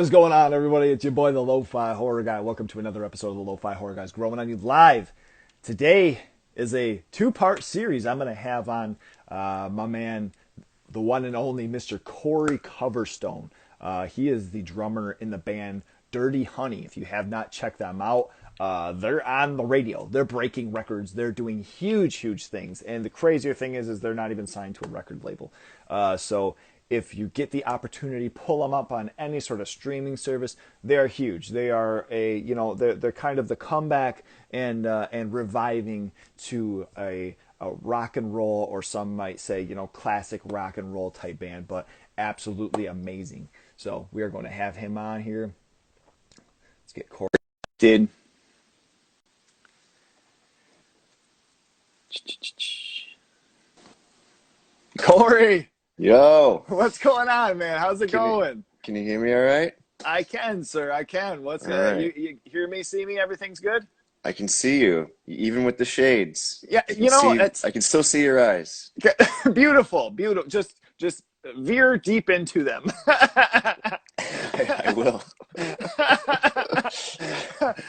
What is going on, everybody? It's your boy, the Lo-Fi Horror Guy. Welcome to another episode of the Lo-Fi Horror Guys, growing on you live. Today is a two-part series I'm going to have on my man, the one and only Mr. Corey Coverstone. He is the drummer in the band Dirty Honey. If you have not checked them out, they're on the radio. They're breaking records. They're doing huge things. And the crazier thing is they're not even signed to a record label. So if you get the opportunity, pull them up on any sort of streaming service. They're huge. They are they're kind of the comeback and reviving to a rock and roll, or some might say, classic rock and roll type band, but absolutely amazing. So we are going to have him on here. Let's get Corey. Did. Corey! Yo! What's going on, man? How's it going? Can you hear me all right? I can, sir. I can. What's right. You hear me, see me? Everything's good? I can see you, even with the shades. Yeah, I can still see your eyes. Beautiful. Just veer deep into them. I will.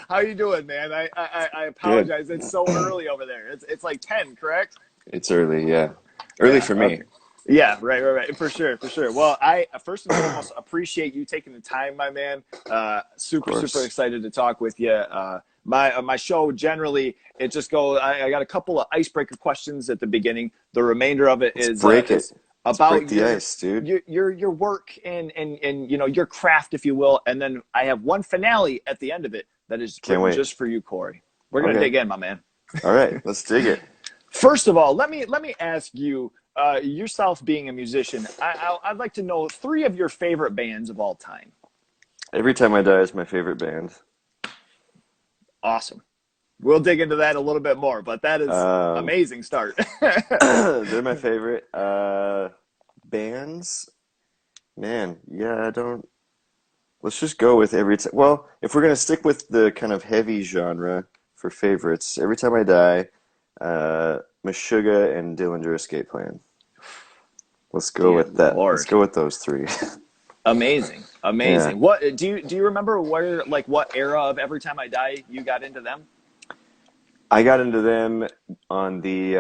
How you doing, man? I apologize. Good. It's so early over there. It's like 10, correct? It's early, yeah. Early for me. Okay. Yeah, right. For sure. Well, I first and foremost appreciate you taking the time, my man. Super excited to talk with you. My show generally, it just goes. I got a couple of icebreaker questions at the beginning. The remainder of it is about the ice, dude. Your work and your craft, if you will, and then I have one finale at the end of it that is just for you, Corey. We're gonna dig in, my man. All right, let's dig it. First of all, let me ask you. Yourself being a musician, I'd like to know 3 of your favorite bands of all time. Every Time I Die is my favorite band. Awesome. We'll dig into that a little bit more, but that is amazing start. They're my favorite bands. Man, yeah, let's just go with Every Time. Well, if we're going to stick with the kind of heavy genre for favorites, Every Time I Die, Meshuggah, and Dillinger Escape Plan. Let's go with that. Lord. Let's go with those 3. Amazing. Yeah. What do you remember what era of Every Time I Die you got into them? I got into them on the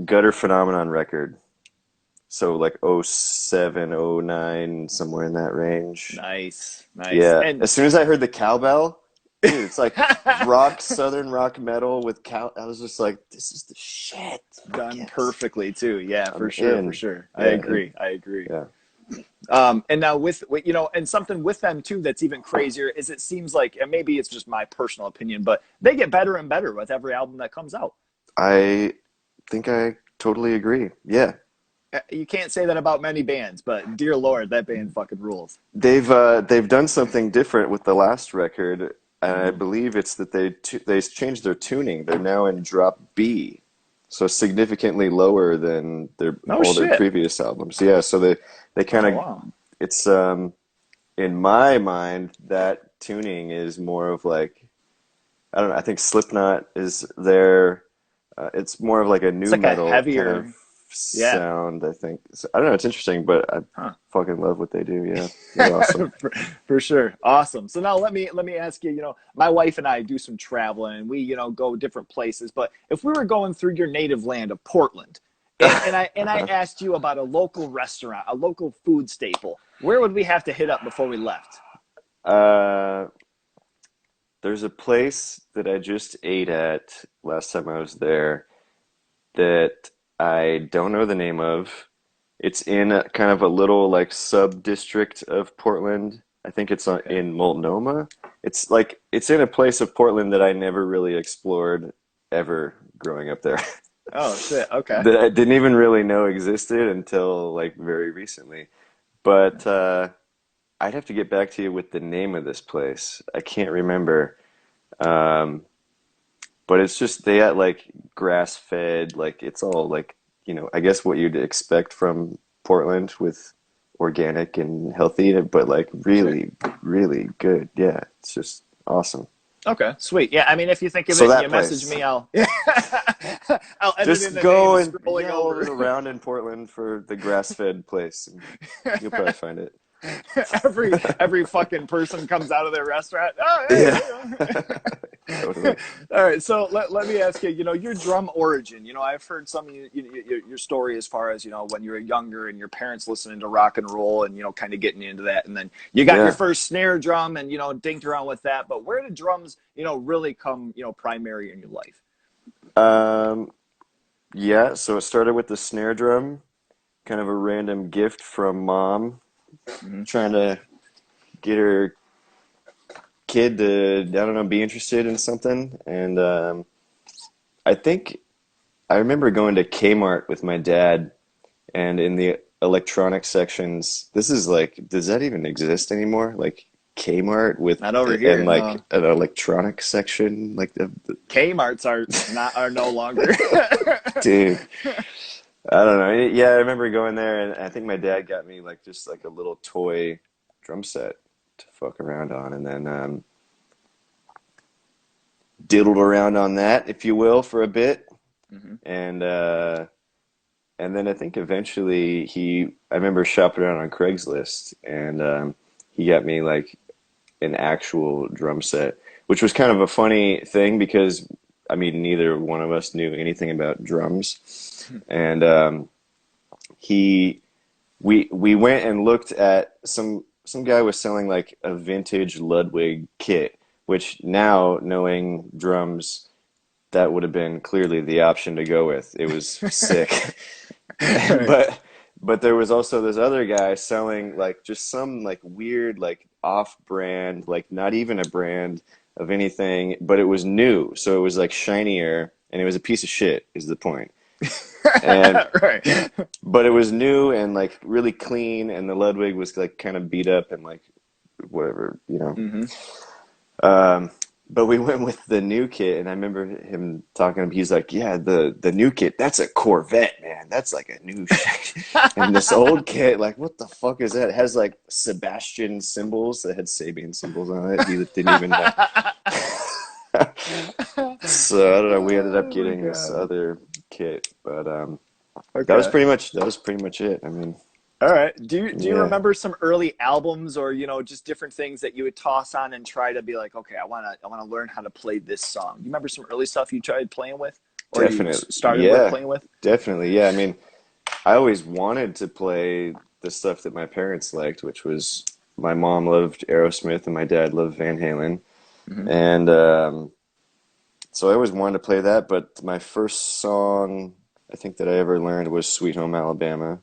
Gutter Phenomenon record. So like 07, 09, somewhere in that range. Nice. Yeah. And as soon as I heard the cowbell, dude, it's like southern rock metal with cow. I was just like, this is the shit. Done perfectly too. Yeah, for sure. Yeah, I agree. Yeah. And now with and something with them too that's even crazier is it seems like, and maybe it's just my personal opinion, but they get better and better with every album that comes out. I think I totally agree. Yeah. You can't say that about many bands, but dear Lord, that band fucking rules. They've done something different with the last record. I believe it's that they changed their tuning. They're now in drop B, so significantly lower than their previous albums. Yeah, so they kind of it's in my mind that tuning is more of like, I don't know. I think Slipknot is there. It's more of like a new metal heavier kind of sound. I think so, I don't know. It's interesting, but I fucking love what they do. Yeah, they're awesome. for sure. Awesome. So now let me ask you. My wife and I do some traveling, and we go different places. But if we were going through your native land of Portland, and I asked you about a local restaurant, a local food staple, where would we have to hit up before we left? There's a place that I just ate at last time I was there that I don't know the name of. It's in kind of a little like sub-district of Portland. I think it's in Multnomah. It's in a place of Portland that I never really explored ever growing up there. Oh shit! Okay. That I didn't even really know existed until like very recently. But I'd have to get back to you with the name of this place. I can't remember. But it's just, they got like grass-fed, like it's all like, I guess what you'd expect from Portland with organic and healthy, but like really, really good. Yeah, it's just awesome. Okay, sweet. Yeah, I mean, if you think of So it and you that message place. me, I'll I'll edit in Just the name go and scrolling yell over. around in Portland for the grass-fed place, and you'll probably find it. Every fucking person comes out of their restaurant. Oh, hey, Yeah, you know. totally. All right, so let me ask you. You know, your drum origin. You know, I've heard some of your story as far as when you were younger and your parents listening to rock and roll and kind of getting into that, and then you got your Yeah. first snare drum and dinked around with that. But where did drums really come primary in your life? Um, yeah, so it started with the snare drum, kind of a random gift from mom, Mm-hmm. trying to get her kid to, I don't know, be interested in something. And I think I remember going to Kmart with my dad, and in the electronic sections, this is like, does that even exist anymore? Like Kmart with, Not over here, and no. like an electronic section, like the Kmart's are no longer. dude. I don't know. Yeah, I remember going there, and I think my dad got me like just like a little toy drum set to fuck around on, and then diddled around on that, if you will, for a bit, Hmm. and and then I think eventually I remember shopping around on Craigslist, and he got me like an actual drum set, which was kind of a funny thing because I mean neither one of us knew anything about drums, and he we went and looked at some guy was selling like a vintage Ludwig kit, which now knowing drums, that would have been clearly the option to go with. It was sick. Right. But there was also this other guy selling like just some like weird like off-brand, like not even a brand of anything, but it was new, so it was like shinier, and it was a piece of shit is the point. And Right. but it was new and like really clean, and the Ludwig was like kind of beat up and like whatever, you know. Hmm. Um, but we went with the new kit, and I remember him talking. He's like, "Yeah, the new kit, that's a Corvette, man. That's like a new shit." And this old kit, like, what the fuck is that? It has like Sebastian cymbals that had Sabian symbols on it. He didn't even know. So I don't know. We ended up Oh my getting this god. other kit, but Okay. that was pretty much it. I mean, All right. Do you yeah, remember some early albums or just different things that you would toss on and try to be like, okay, I wanna learn how to play this song. Do you remember some early stuff you tried playing with, or you definitely, started with yeah, playing with? definitely, yeah. I mean, I always wanted to play the stuff that my parents liked, which was my mom loved Aerosmith and my dad loved Van Halen, Hmm. and so I always wanted to play that. But my first song I think that I ever learned was "Sweet Home Alabama."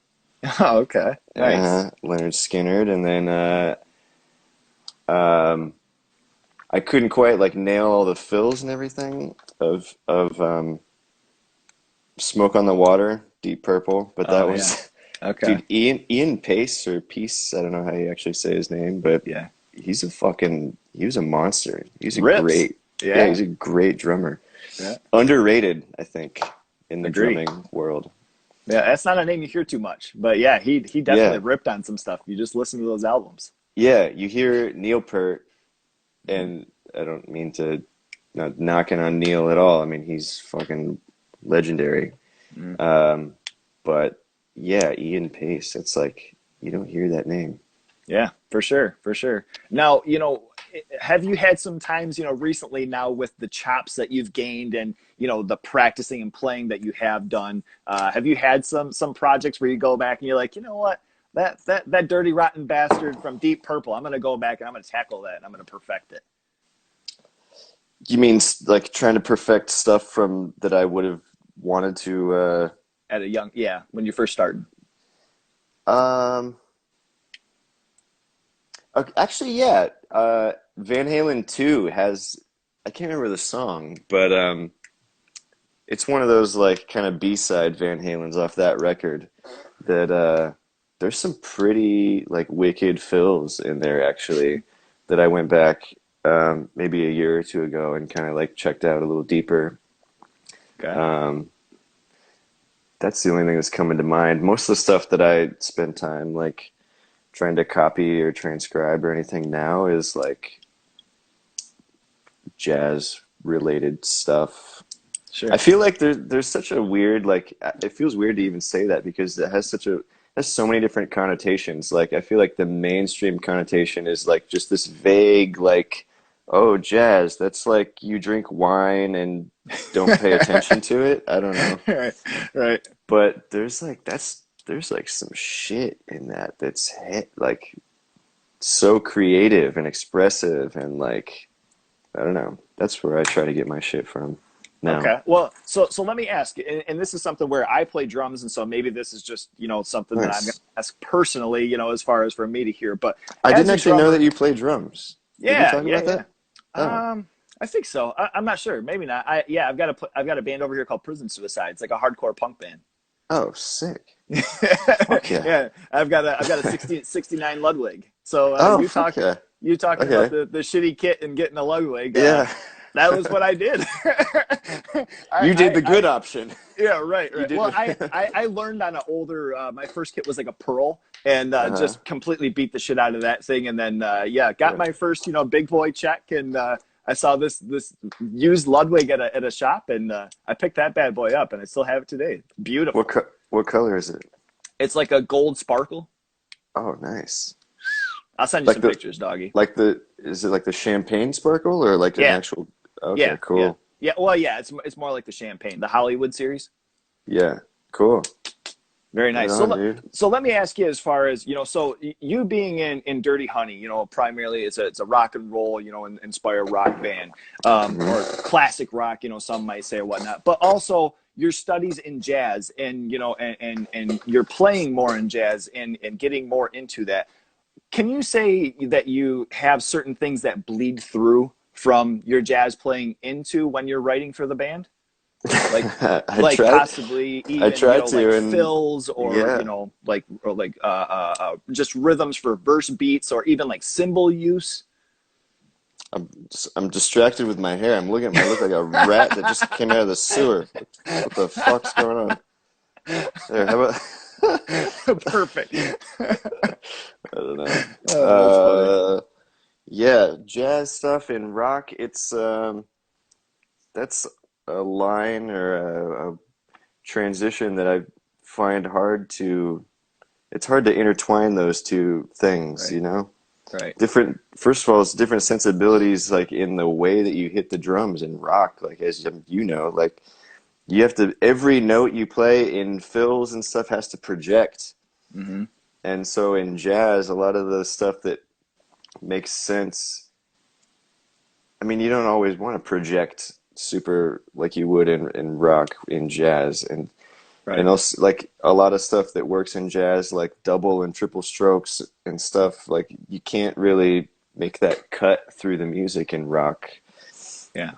Oh, okay. Nice. Leonard Skinner, and then um, I couldn't quite like nail all the fills and everything of "Smoke on the Water," Deep Purple, but that Oh yeah. was, Okay. dude, Ian Pace or Peace. I don't know how you actually say his name, but Yeah. he was a monster. Rips. Yeah, Yeah. he's a great drummer. Yeah. Underrated, I think, in the Agree. drumming world. Yeah, that's not a name you hear too much, but yeah, he definitely Yeah, ripped on some stuff. You just listen to those albums. yeah. You hear Neil Peart, Hmm. and I don't mean to not knocking on Neil at all. I mean, he's fucking legendary. Hmm. Um, but yeah, Ian Pace. It's like you don't hear that name. Yeah, for sure, for sure. Now, have you had some times, recently now with the chops that you've gained and, the practicing and playing that you have done, have you had some projects where you go back and you're like, you know what? That dirty rotten bastard from Deep Purple, I'm gonna go back and I'm gonna tackle that and I'm gonna perfect it. You mean like trying to perfect stuff from that I would have wanted to At a young, yeah, when you first started. um actually yeah, Van Halen 2 has, I can't remember the song, but it's one of those like kind of B-side Van Halens off that record that there's some pretty like wicked fills in there actually that I went back maybe a year or two ago and kind of like checked out a little deeper. Okay. Um, that's the only thing that's coming to mind. Most of the stuff that I spend time like trying to copy or transcribe or anything now is like jazz related stuff. Sure. I feel like there's such a weird, like, it feels weird to even say that because it has so many different connotations. Like I feel like the mainstream connotation is like just this vague, like, oh, jazz, that's like you drink wine and don't pay attention to it. I don't know. Right. Right. But there's like some shit in that's like so creative and expressive and like I don't know. That's where I try to get my shit from now. Okay. Well, so let me ask, and this is something where I play drums, and so maybe this is just something that I'm going to Nice. ask personally, as far as for me to hear. But I as didn't a actually know drummer, that you play drums. Did we yeah, talk yeah, about yeah. that? Oh. I think so. I'm not sure. Maybe not. I've got a band over here called Prison Suicide. It's like a hardcore punk band. Oh, sick. Fuck yeah. Yeah, I've got a 69 Ludwig. So Oh, fuck yeah. you talking about Okay. the shitty kit and getting a Ludwig? Yeah. That was what I did. You did the I good option. Yeah, right, You right. did Well, it. I learned on an older. My first kit was like a Pearl, and Uh-huh. just completely beat the shit out of that thing. And then got Yeah. my first big boy check, and I saw this used Ludwig at a shop, and I picked that bad boy up, and I still have it today. It's beautiful. What color is it? It's like a gold sparkle. Oh, nice. I'll send you Like some the pictures, doggy. is it like the champagne sparkle or like an Yeah, actual Okay, yeah, yeah, cool. yeah. Well, yeah. It's more like the champagne, the Hollywood series. Yeah. Cool. Very Right nice. on, dude. So let me ask you, as far as so you being in Dirty Honey, primarily it's a rock and roll, inspired rock band, Mhm. or classic rock, some might say or whatnot. But also your studies in jazz, and and you're playing more in jazz and getting more into that. Can you say that you have certain things that bleed through from your jazz playing into when you're writing for the band? like I like tried possibly I even tried like to and fills, or yeah. just rhythms for verse beats, or even like cymbal use. I'm distracted with my hair. I look like a rat that just came out of the sewer. What the fuck's going on? There, how about Perfect. I don't know. Oh, that's funny. Yeah, jazz stuff and rock, that's a line or a transition that I find it's hard to intertwine those two things, Right, right. Different, first of all, it's different sensibilities like in the way that you hit the drums in rock, like as like you have to, every note you play in fills and stuff has to project. Hmm. And so in jazz, a lot of the stuff that makes sense, I mean, you don't always want to project super like you would in rock in jazz. And Right. also like a lot of stuff that works in jazz, like double and triple strokes and stuff, like you can't really make that cut through the music in rock. Yeah.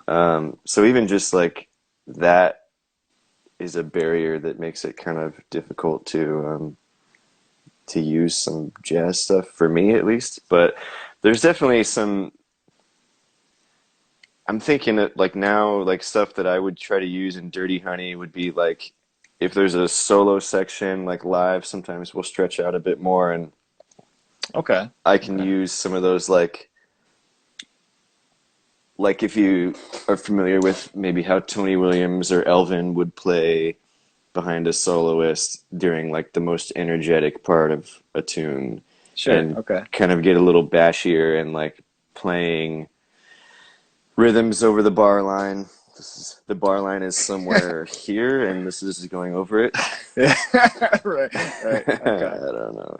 So even just like that is a barrier that makes it kind of difficult to use some jazz stuff for me at least. But there's definitely some. I'm thinking that like now, like stuff that I would try to use in Dirty Honey would be like if there's a solo section like live, sometimes we'll stretch out a bit more and Okay. I can Okay. use some of those like if you are familiar with maybe how Tony Williams or Elvin would play behind a soloist during like the most energetic part of a tune Sure. and Okay. kind of get a little bashier and like playing rhythms over the bar line. The bar line is somewhere here, and this is going over it. Yeah. Right. Right. I Okay. don't know.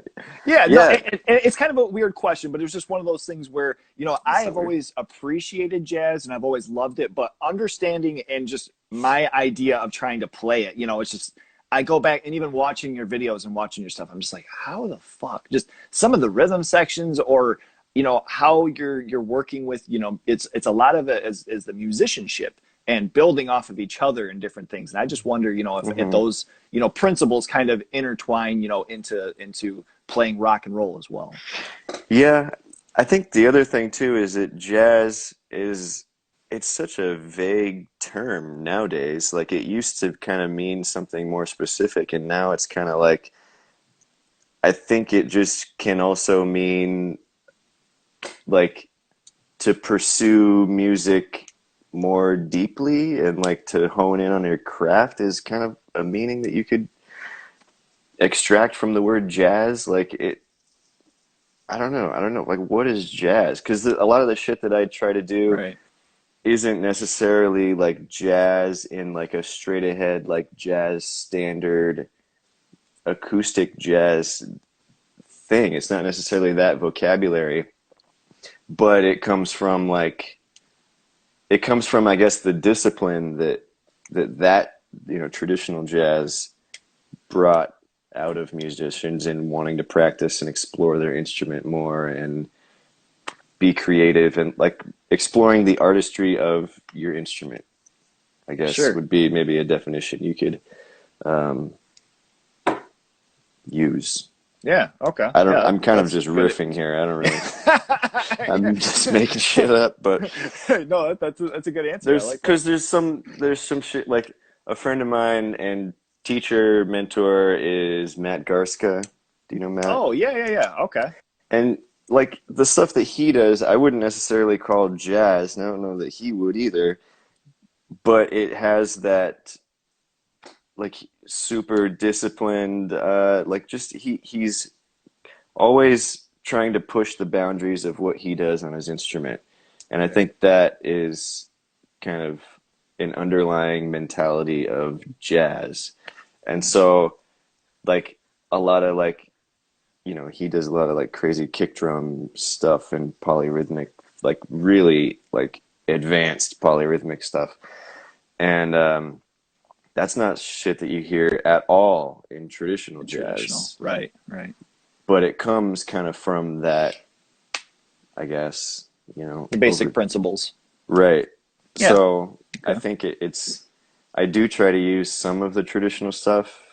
Yeah, no, Yeah, it's kind of a weird question, but it was just one of those things where, I it's not have weird. always appreciated jazz and I've always loved it, but understanding and just my idea of trying to play it, it's just, I go back and even watching your videos and watching your stuff, I'm just like, how the fuck? Just some of the rhythm sections, or, how you're working with, it's a lot of it is the musicianship and building off of each other and different things. And I just wonder, if Hmm. those, principles kind of intertwine, into playing rock and roll as well. Yeah, I think the other thing too is that jazz is it's such a vague term nowadays. Like it used to kind of mean something more specific, and now it's kind of like I think it just can also mean like to pursue music more deeply and like to hone in on your craft is kind of a meaning that you could extract from the word jazz. Like it, I don't know. Like what is jazz? Because a lot of the shit that I try to do Right. isn't necessarily like jazz in like a straight ahead like jazz standard acoustic jazz thing. It's not necessarily that vocabulary, but it comes from I guess the discipline that you know traditional jazz brought out of musicians in wanting to practice and explore their instrument more and be creative and like exploring the artistry of your instrument, I guess Sure. would be maybe a definition you could um, use. Yeah. Okay. I don't, Yeah. I'm kind of That's just good. riffing here. I don't really, I'm just making shit up, but No, that's a good answer. I like that. there's some shit like a friend of mine and teacher mentor is Matt Garska. Do you know Matt? Oh, yeah, yeah, yeah. Okay. And like the stuff that he does, I wouldn't necessarily call jazz, and I don't know that he would either, but it has that like super disciplined, like just he's always trying to push the boundaries of what he does on his instrument. And I think that is kind of an underlying mentality of jazz. And so like a lot of like you know, he does a lot of like crazy kick drum stuff and polyrhythmic, like really like advanced polyrhythmic stuff. And that's not shit that you hear at all in traditional Traditional. jazz, Right, right. but it comes kind of from that, I guess, you know, The basic principles. right. Yeah. So I Okay. think I do try to use some of the traditional stuff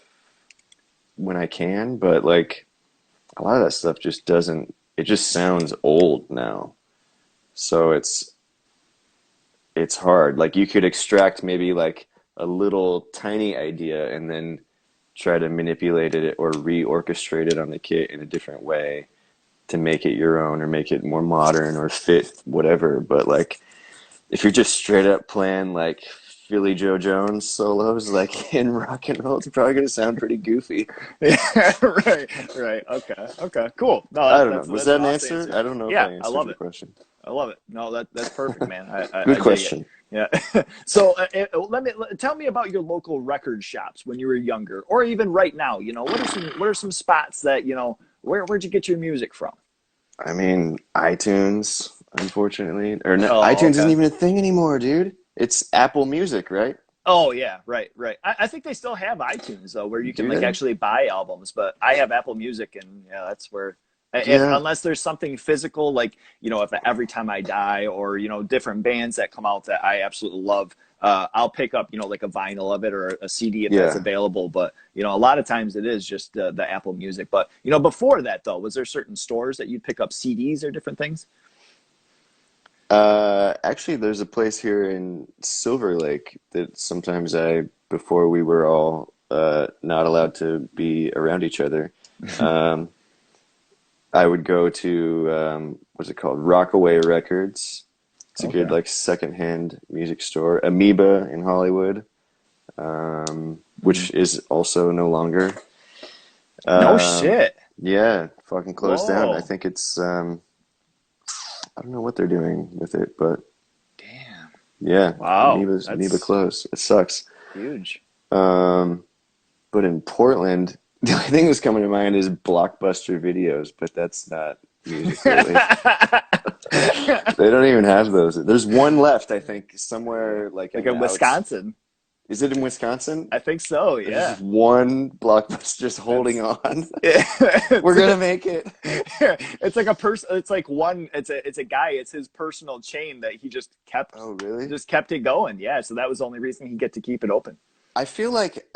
when I can, but like a lot of that stuff just doesn't, it just sounds old now. So it's hard. Like you could extract maybe like a little tiny idea and then try to manipulate it or reorchestrate it on the kit in a different way to make it your own or make it more modern or fit whatever. But like if you're just straight up playing like Philly Joe Jones solos like in rock and roll, it's probably gonna sound pretty goofy. Yeah, right, right. Okay, okay, cool. No, I that, don't know. that's Was that's that an an awesome answer? answer. I don't know if I Yeah, I answered love your it. question. I love it. No, that's perfect, man. I Good dig it. question. Yeah. So tell me about your local record shops when you were younger, or even right now. You know, what are some spots that you know where'd you get your music from? I mean, iTunes, unfortunately, or no, Oh, iTunes isn't okay. even a thing anymore, dude. It's Apple Music, right? Oh yeah, right, right. I think they still have iTunes though, where you can Do like they? actually buy albums. But I have Apple Music, and yeah, that's where. If Yeah, unless there's something physical, like you know, if Every Time I Die, or you know, different bands that come out that I absolutely love, I'll pick up you know like a vinyl of it or a CD if that's yeah. available. But you know, a lot of times it is just the Apple Music. But you know, before that though, was there certain stores that you'd pick up CDs or different things? Actually, there's a place here in Silver Lake that sometimes before we were all not allowed to be around each other, um, I would go to what's it called? Rockaway Records. It's a good Okay. like secondhand music store. Amoeba in Hollywood, Mm. which is also no longer. No Um, shit. yeah, fucking closed down. I Whoa. think it's I don't know what they're doing with it, but Damn. yeah, Wow. Amoeba That's closed. It sucks. huge. Um, but in Portland, the only thing that's coming to mind is Blockbuster Videos, but that's not music really. They don't even have those. There's one left, I think, somewhere like Like in in the outs. Wisconsin. Is it in Wisconsin? I think so, There's just yeah. one Blockbuster just holding That's on. We're it's gonna make it. it's like a person it's like one it's a guy, it's his personal chain that he Oh, really? just kept it going. Yeah, so that was the only reason he get to keep it open. I feel like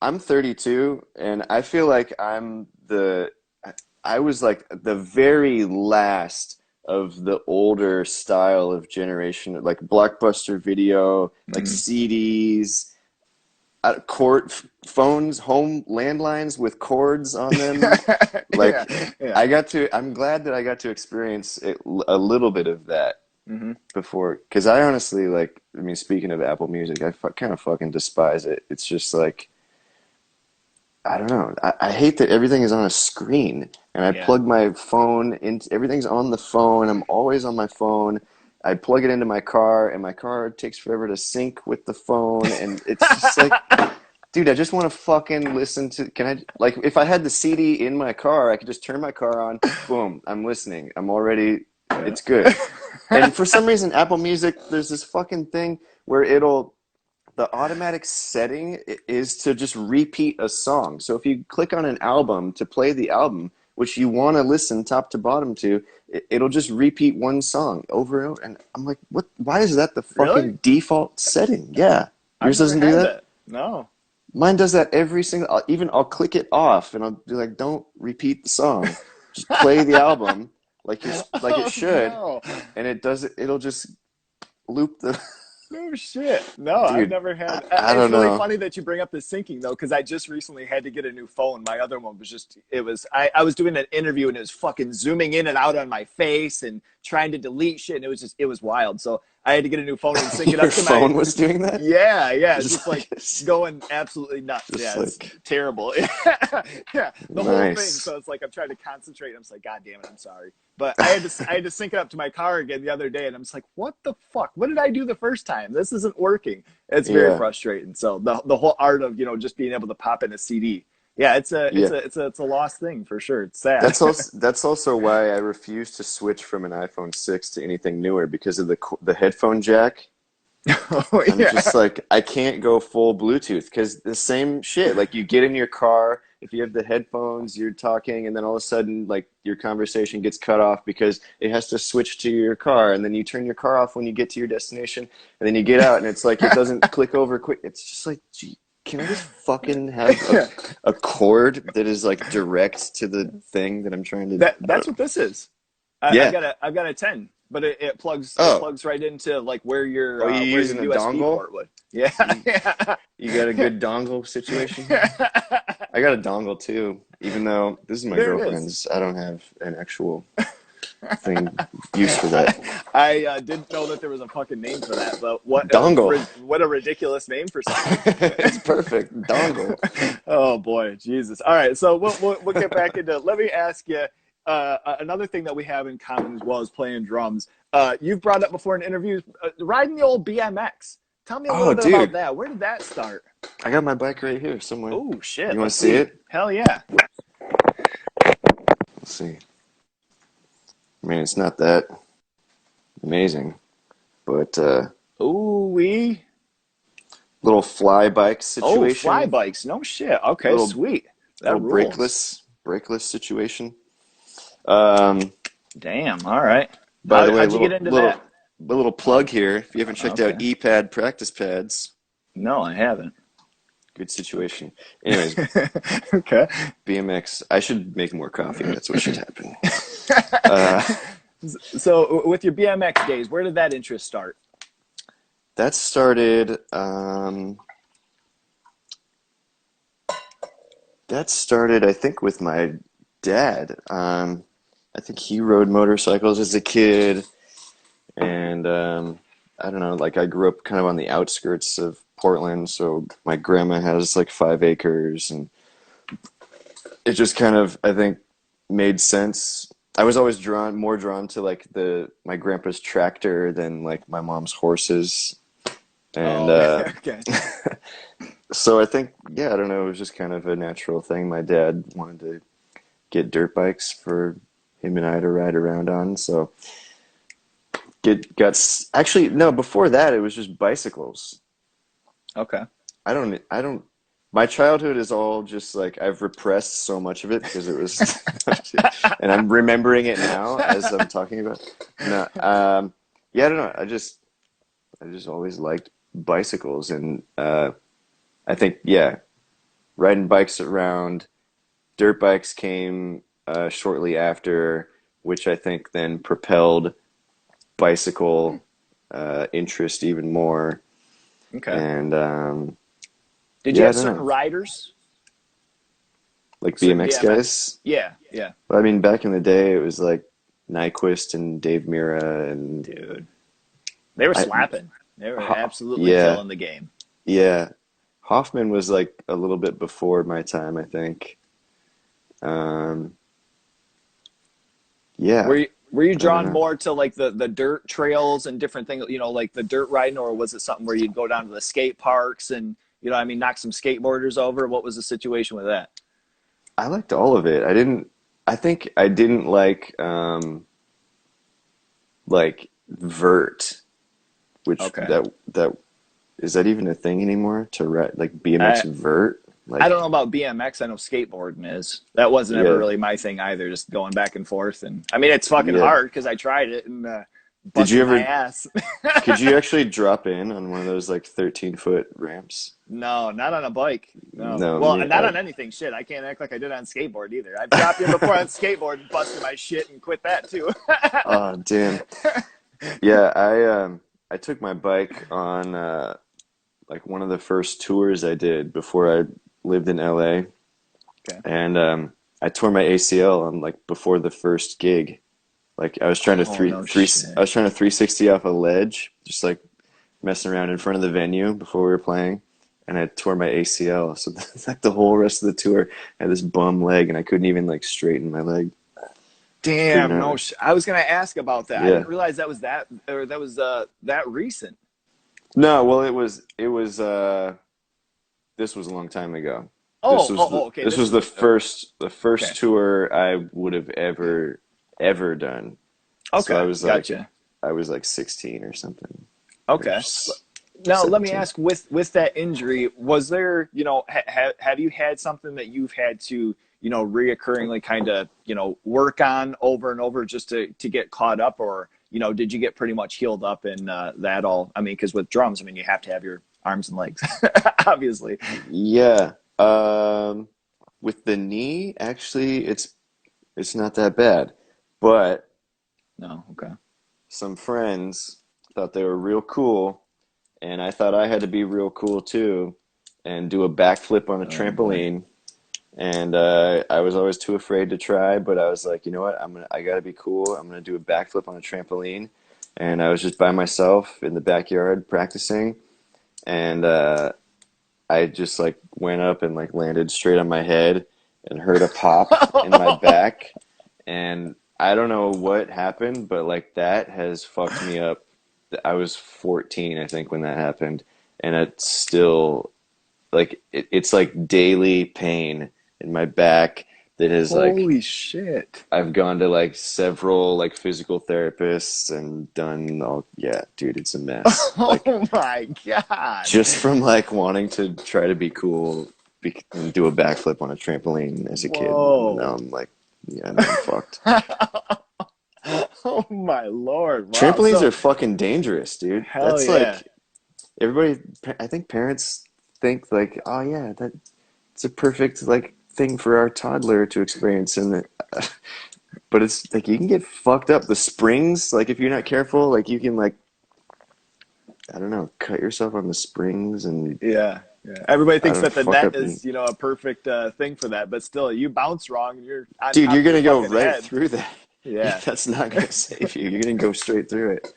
I'm 32 and I feel like I was like the very last of the older style of generation like Blockbuster Video, like Mhm. CDs, phones, home landlines with cords on them. Yeah, Like yeah. I'm glad that I got to experience a little bit of that. Hmm. before, because I honestly like. I mean, speaking of Apple Music, I kind of fucking despise it. It's just like I don't know. I hate that everything is on a screen, and I Yeah. plug my phone in. Everything's on the phone. I'm always on my phone. I plug it into my car, and my car takes forever to sync with the phone, and it's just like, dude, I just want to fucking listen to. Can I like if I had the CD in my car, I could just turn my car on. Boom, I'm listening. I'm already. It's good. And for some reason, Apple Music, there's this fucking thing where the automatic setting is to just repeat a song. So if you click on an album to play the album, which you want to listen top to bottom to, it'll just repeat one song over and over. And I'm like, what? Why is that the Really? fucking default setting? Yeah. I've Yours never doesn't do had that? that. No. Mine does that every single, I'll click it off and I'll be like, don't repeat the song. Just play the album like it Oh should. no. And it does it, it'll just loop the, No shit. No, I've dude, never had. I It's don't really know. funny that you bring up the syncing though, because I just recently had to get a new phone. My other one was just, it was, I was doing an interview and it was fucking zooming in and out on my face and trying to delete shit. And it was just, it was wild. So I had to get a new phone and sync it Your up to my, phone was doing that? yeah, Just just like like, going absolutely nuts. just Yeah, it's like terrible. Yeah, the whole thing. nice. So it's like I'm trying to concentrate. And I'm just like, God damn it, I'm sorry. But I had to sync it up to my car again the other day, and I'm just like, what the fuck? What did I do the first time? This isn't working. It's very Yeah, frustrating. So the whole art of just being able to pop in a CD. Yeah, yeah. it's a lost thing for sure. It's sad. That's also why I refuse to switch from an iPhone 6 to anything newer because of the headphone jack. Oh I'm yeah. just like I can't go full Bluetooth because the same shit. Like you get in your car, if you have the headphones, you're talking, and then all of a sudden, like your conversation gets cut off because it has to switch to your car, and then you turn your car off when you get to your destination, and then you get out, and it's like it doesn't click over quick. It's just like, gee, can I just fucking have a cord that is like direct to the thing that I'm trying to? I That's don't. what this is. Yeah. I've got a 10, but it Oh. plugs right into like Oh, you where your using a USB dongle? port would. Yeah, You yeah. you got a good dongle situation here? I got a dongle too, even though this is my There it is. girlfriend's. I don't have an actual thing use for that. I didn't know that there was a fucking name for that, but Dongle. what a ridiculous name for something. It's perfect. Dongle. Oh boy, Jesus! All right, so we'll get back into. Let me ask you another thing that we have in common as well as playing drums. You've brought up before in interviews riding the old BMX. Tell me a little Oh, bit about dude. that. Where did that start? I got my bike right here somewhere. Oh shit! You want Let's to see see. it? Hell yeah! Let's see. I mean, it's not that amazing, but Ooh wee! little fly bike Oh, fly situation. bikes. No shit. Okay, Little sweet. That little rules. brakeless situation. Um, Damn. All right. by the way, How'd you get into that? a little plug here. If you haven't checked out Okay. ePad practice pads, No, I haven't. good situation. Anyways, Okay. BMX. I should make more coffee. That's what should happen. Uh, So, with your BMX days, where did that interest start? that started. That started, I think, with my dad. I think he rode motorcycles as a kid, and I don't know. Like I grew up kind of on the outskirts of Portland, so my grandma has like 5 acres, and it just kind of, I think, made sense. I was always more drawn to like the my grandpa's tractor than like my mom's horses, and Oh, okay. so I think, yeah, I don't know, it was just kind of a natural thing. My dad wanted to get dirt bikes for him and I to ride around on, so actually no, before that it was just bicycles. Okay. I don't my childhood is all just like I've repressed so much of it because it was and I'm remembering it now as I'm talking about. No, yeah, I don't know. I just always liked bicycles, and I think, yeah, riding bikes around. Dirt bikes came shortly after, which I think then propelled bicycle interest even more. Okay. And Did you yeah, I have don't certain know, riders? like Certain BMX BMX? guys. Yeah, yeah. But I mean, back in the day, it was like Nyquist and Dave Mira and Dude. They were I, slapping. They were absolutely yeah, killing the game. yeah. Hoffman was like a little bit before my time, I think. Um, Were yeah, you I don't drawn know. more to like the dirt trails and different things, like the dirt riding, or was it something where you'd go down to the skate parks and knock some skateboarders over? What was the situation with that? I liked all of it. I think I didn't like vert, which Okay. that is that even a thing anymore to ride like BMX I vert? I don't Like, know about BMX. I know skateboarding is. That wasn't ever yeah, really my thing either. Just going back and forth, and I mean it's fucking yeah. hard because I tried it and Did you busted my ever, ass. could you actually drop in on one of those like 13-foot ramps? No, not on a bike. No. No, Well, me, not on anything. Shit, I can't act like I did on skateboard either. I've dropped in before on skateboard and busted my shit and quit that too. oh, damn. Yeah, I took my bike on like one of the first tours I did before I lived in LA, Okay. and I tore my ACL on like before the first gig. Like I was trying to Oh no I shit. was trying to 360 off a ledge, just like messing around in front of the venue before we were playing, and I tore my ACL. So like the whole rest of the tour, I had this bum leg, and I couldn't even like straighten my leg. Couldn't Damn, no I was gonna ask about that. I Yeah. didn't realize that was that recent. No, well, this was a long time ago. Okay. This This was was the okay. first tour I would have ever done. So Okay, gotcha. I was like 16 or something, or Okay. Now let me 17. ask, with that injury, was there, have you had something that you've had to, reoccurringly kind of, work on over and over just to get caught up, or, did you get pretty much healed up in that all? I mean, because with drums, I mean, you have to have your arms and legs, obviously. Yeah. With the knee, actually, it's not that bad, but No, okay. some friends thought they were real cool, and I thought I had to be real cool too, and do a backflip on a Oh boy. trampoline. And I was always too afraid to try, but I was like, you know what? I gotta be cool. I'm gonna do a backflip on a trampoline. And I was just by myself in the backyard practicing, and I just like went up and like landed straight on my head and heard a pop in my back. And I don't know what happened, but like that has fucked me up. I was 14, I think, when that happened, and it's still like it's like daily pain in my back that is like Holy shit. I've gone to like several like physical therapists and done all, yeah, dude, it's a mess. Like Oh my God. just from like wanting to try to be cool and do a backflip on a trampoline as a kid. Now Whoa. I'm like, yeah, now I'm fucked. Oh my Lord. Wow. Trampolines So, are fucking dangerous, dude. hell That's yeah. like everybody, I think parents think like, oh yeah, that it's a perfect like thing for our toddler to experience, and but it's like you can get fucked up. The springs, like if you're not careful, like you can like I don't know, cut yourself on the springs, and Yeah. Yeah. Everybody I thinks don't that the fuck net up. is, a perfect thing for that, but still, you bounce wrong and you're on Dude, top you're of your gonna go fucking right head. through that. Yeah. That's not gonna save you. You're gonna go straight through it.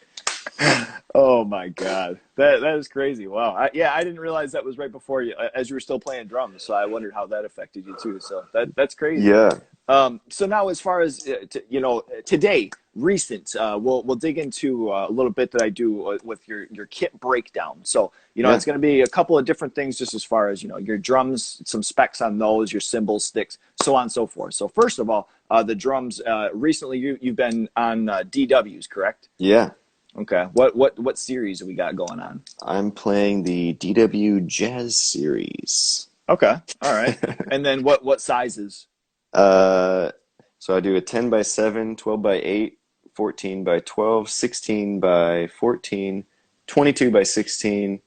Oh my God. That is crazy. Wow. Yeah, I didn't realize that was right before you, as you were still playing drums. So I wondered how that affected you too. So that's crazy. Yeah, So now, as far as today, recent, we'll dig into a little bit that I do with your kit breakdown. So yeah. it's going to be a couple of different things, just as far as your drums, some specs on those, your cymbals, sticks, so on and so forth. So first of all, the drums. Recently, you've been on DWs, correct? Yeah. Okay. What series we got going on? I'm playing the DW Jazz Series. Okay. All right. And then what sizes? Uh, so I do a 10 by 7, 12 by 8, 14 by 12, 16 by 14, 22 by 16,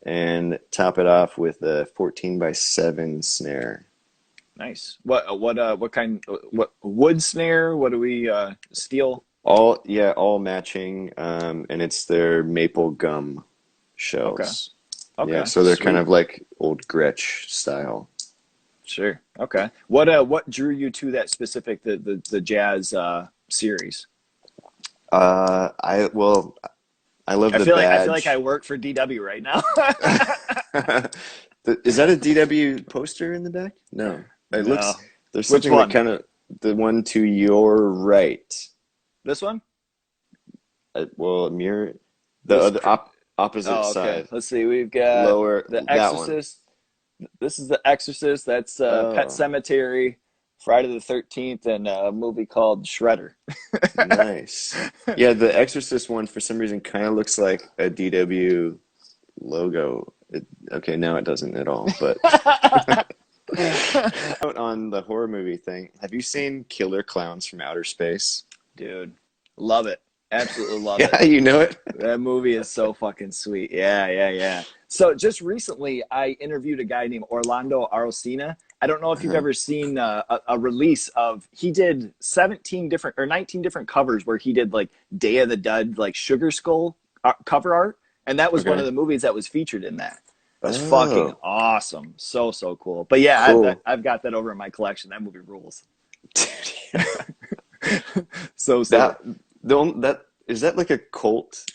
and top it off with a 14 by 7 snare. Nice. What kind? What wood snare? What do we steel? All, yeah, all matching, and it's their maple gum Okay. shells. Yeah, Okay. so they're kind Sweet. of like old Gretsch style. Sure. Okay. What drew you to that specific the jazz series? I well, I love I the feel like I badge. work for DW right now. Is that a DW poster in the back? No. It looks, No. there's Which something that one? kind of, the one to your right. This one? Well, mirror, the This. other opposite Oh, okay. side. Let's see. We've got Lower, The that one. Exorcist. This is The Exorcist. That's Pet Oh, Cemetery, Friday the 13th, and a movie called Shredder. nice. Yeah, the Exorcist one for some reason kind of looks like a DW logo. Okay, now it doesn't at all, but on the horror movie thing, have you seen Killer Clowns from Outer Space? Dude, love it. Absolutely love it. Yeah, you know it? That movie is so fucking sweet. Yeah, yeah, yeah. So just recently, I interviewed a guy named Orlando Arocena. I don't know if you've Uh-huh. ever seen a release of, he did 17 different or 19 different covers where he did like Day of the Dead, like Sugar Skull cover art. And that was one of Okay. the movies that was featured in that. That's fucking Oh, awesome. So, so cool. But yeah, cool. I've got that over in my collection. That movie rules. Dude, yeah. So, so That the only, that is that like a cult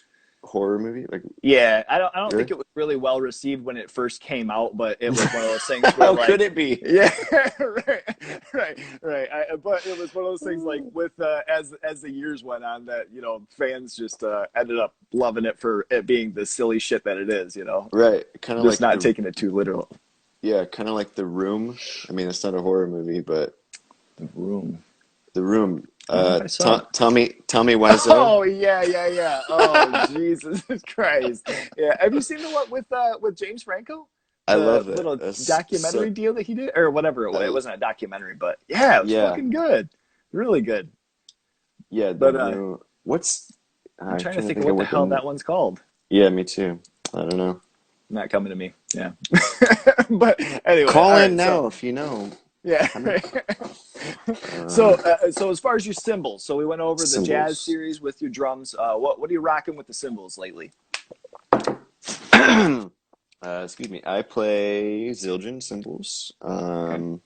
horror movie? Like yeah, I don't think really? it was really well received when it first came out, but it was one of those things where How could like, it be? yeah, right, right. But it was one of those things like with as the years went on that fans just ended up loving it for it being the silly shit that it is, Right. Kind of just like not taking it too literal. kind of like The Room. I mean, it's not a horror movie, but The Room. The Room. I don't know if I saw it. Tommy Wiseau. Oh yeah, yeah, yeah. Oh Jesus Christ. Yeah. Have you seen the one with James Franco? I The love it. little That's documentary so deal that he did, or whatever it was. It I wasn't a documentary, but yeah, it was yeah fucking good. Really good. yeah The But Room. What's I'm I'm trying to trying to think of think of what the what hell the that one's called. yeah me too. I don't know. Not coming to me. Yeah. But anyway, Call all in right. So now if you know. yeah. I don't, So um, so as far as your cymbals, so we went over the jazz Cymbals. series with your drums. What are you rocking with the cymbals lately? Excuse me. I play Zildjian cymbals, Okay.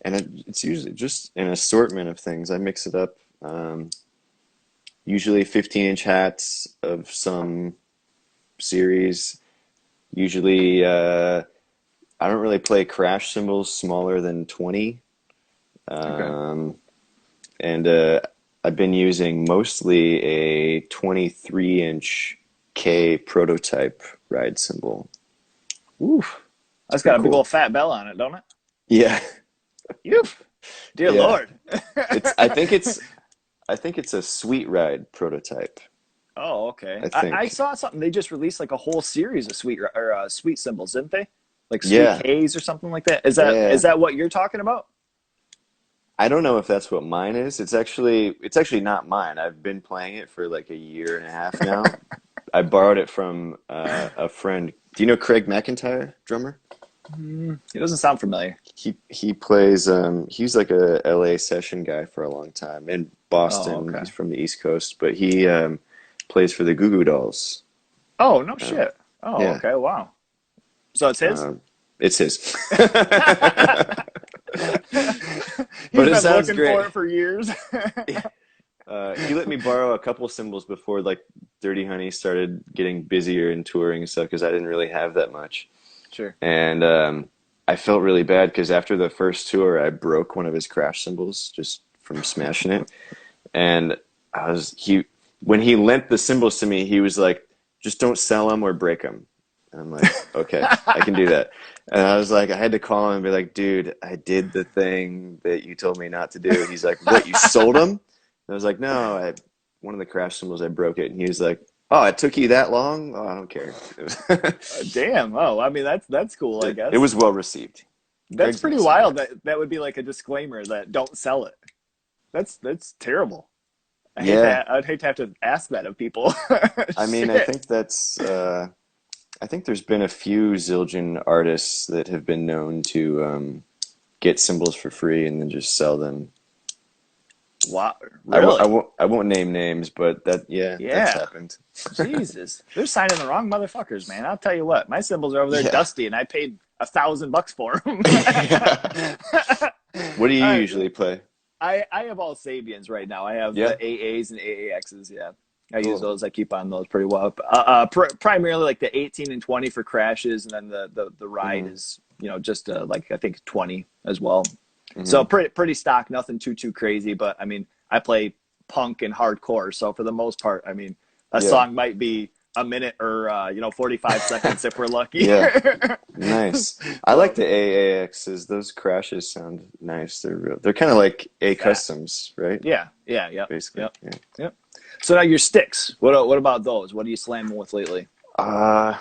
and it's usually just an assortment of things. I mix it up. Usually 15-inch hats of some series. Usually, I don't really play crash cymbals smaller than 20. Okay. Um, and I've been using mostly a 23-inch K prototype ride cymbal. Oof. It's That's got pretty a big old cool. fat bell on it, don't it? Yeah, Oof. Dear yeah. Lord. It's I think it's I think it's a Sweet Ride prototype. Oh, okay. I I think. saw something. They just released like a whole series of sweet cymbals, didn't they? Like sweet Yeah, K's or something like that. Is that yeah. is that what you're talking about? I don't know if that's what mine is. It's actually not mine. I've been playing it for like a year and a half now. I borrowed it from a friend. Do you know Craig McIntyre, drummer? It doesn't sound familiar. He plays he's like a LA session guy for a long time. In Oh, Boston, okay. he's from the East Coast, but he plays for the Goo Goo Dolls. Oh, no Um, shit. Oh, yeah, okay. Wow. So it's his? it's his. He's But it been sounds looking for great. it for years. He let me borrow a couple cymbals before like Dirty Honey started getting busier and touring and stuff because I didn't really have that much. Sure. And I felt really bad because after the first tour, I broke one of his crash cymbals just from smashing it. And when he lent the cymbals to me, he was like, "Just don't sell them or break them." And I'm like, "Okay, I can do that." And I was like, I had to call him and be like, "Dude, I did the thing that you told me not to do." He's like, "What? You sold them?" And I was like, "No, one of the crash cymbals, I broke it." And he was like, "Oh, it took you that long? Oh, I don't care." Damn. Oh, I mean that's cool, I It guess. was well received. That's Craig's pretty nice wild guy. that would be like a disclaimer that don't sell it. That's terrible. Yeah, I'd hate to have to ask that of people. I mean, I Shit. think that's I think there's been a few Zildjian artists that have been known to get cymbals for free and then just sell them. Wow. Really? I won't name names, but yeah, that's Yeah. happened. Jesus. They're signing the wrong motherfuckers, man. I'll tell you what. My symbols are over there Yeah. dusty and I paid $1,000 for them. Yeah. What do you All right. usually play? I have all Sabians right now. I have the Yeah. AAs and AAXs, yeah. I use Cool. those. I keep on those pretty well. Primarily like the 18 and 20 for crashes, and then the ride Hmm. is just like I think 20 as well. So Hmm. pretty stock, nothing too crazy. But I mean, I play punk and hardcore, so for the most part, I mean, a Yeah. song might be a minute or 45 seconds if we're lucky. Yeah. Nice. I like So the AAXs. Those crashes sound nice. They're kind of like A yeah, customs, right? yep, Basically. yep, Yeah. yep. So now your sticks. What about those? What are you slamming with lately? Uh,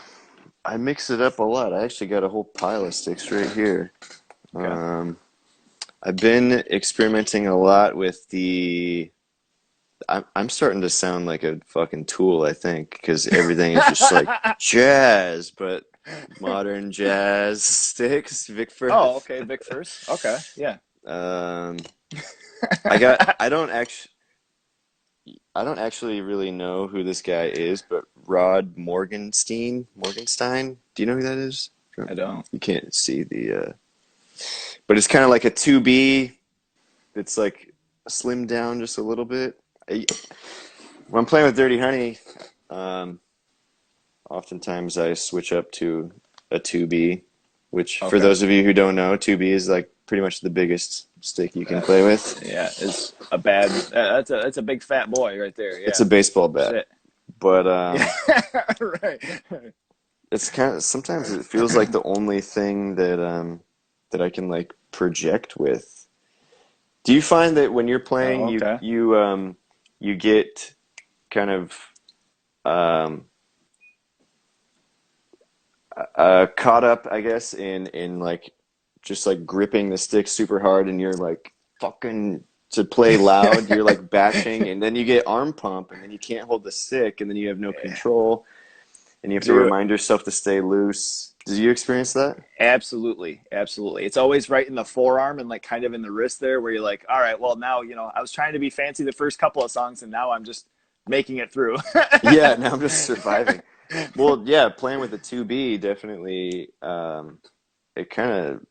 I mix it up a lot. I actually got a whole pile of sticks right here. Okay. Um, I've been experimenting a lot with the. I'm starting to sound like a fucking tool, I think, because everything is just like jazz, but modern jazz sticks. Vic Oh, Firth. okay, Vic first. Okay, yeah. Um, I got. I don't actually really know who this guy is, but Rod Morgenstein. Do you know who that is? I don't. You can't see but it's kind of like a 2B. It's like slimmed down just a little bit. When I'm playing with Dirty Honey, um, oftentimes I switch up to a 2B, which for Okay. those of you who don't know, 2B is like pretty much the biggest stick you can That play with. yeah is a bad. That's a big fat boy right there. It's Yeah. a baseball bat, Shit. but Yeah. Right. it's kind of sometimes it feels like the only thing that I can like project with. Do you find that when you're playing, Oh, you okay. you you get kind of um, caught up, I guess, in like just like gripping the stick super hard, and you're like fucking to play loud, you're like batching, and then you get arm pump, and then you can't hold the stick, and then you have no control, and you have to Dude, remind yourself to stay loose. Did you experience that? absolutely, absolutely. It's always right in the forearm and like kind of in the wrist there, where you're like, all right, well now I was trying to be fancy the first couple of songs, and now I'm just making it through. Yeah, now I'm just surviving. Well, yeah, playing with the 2B definitely it kind of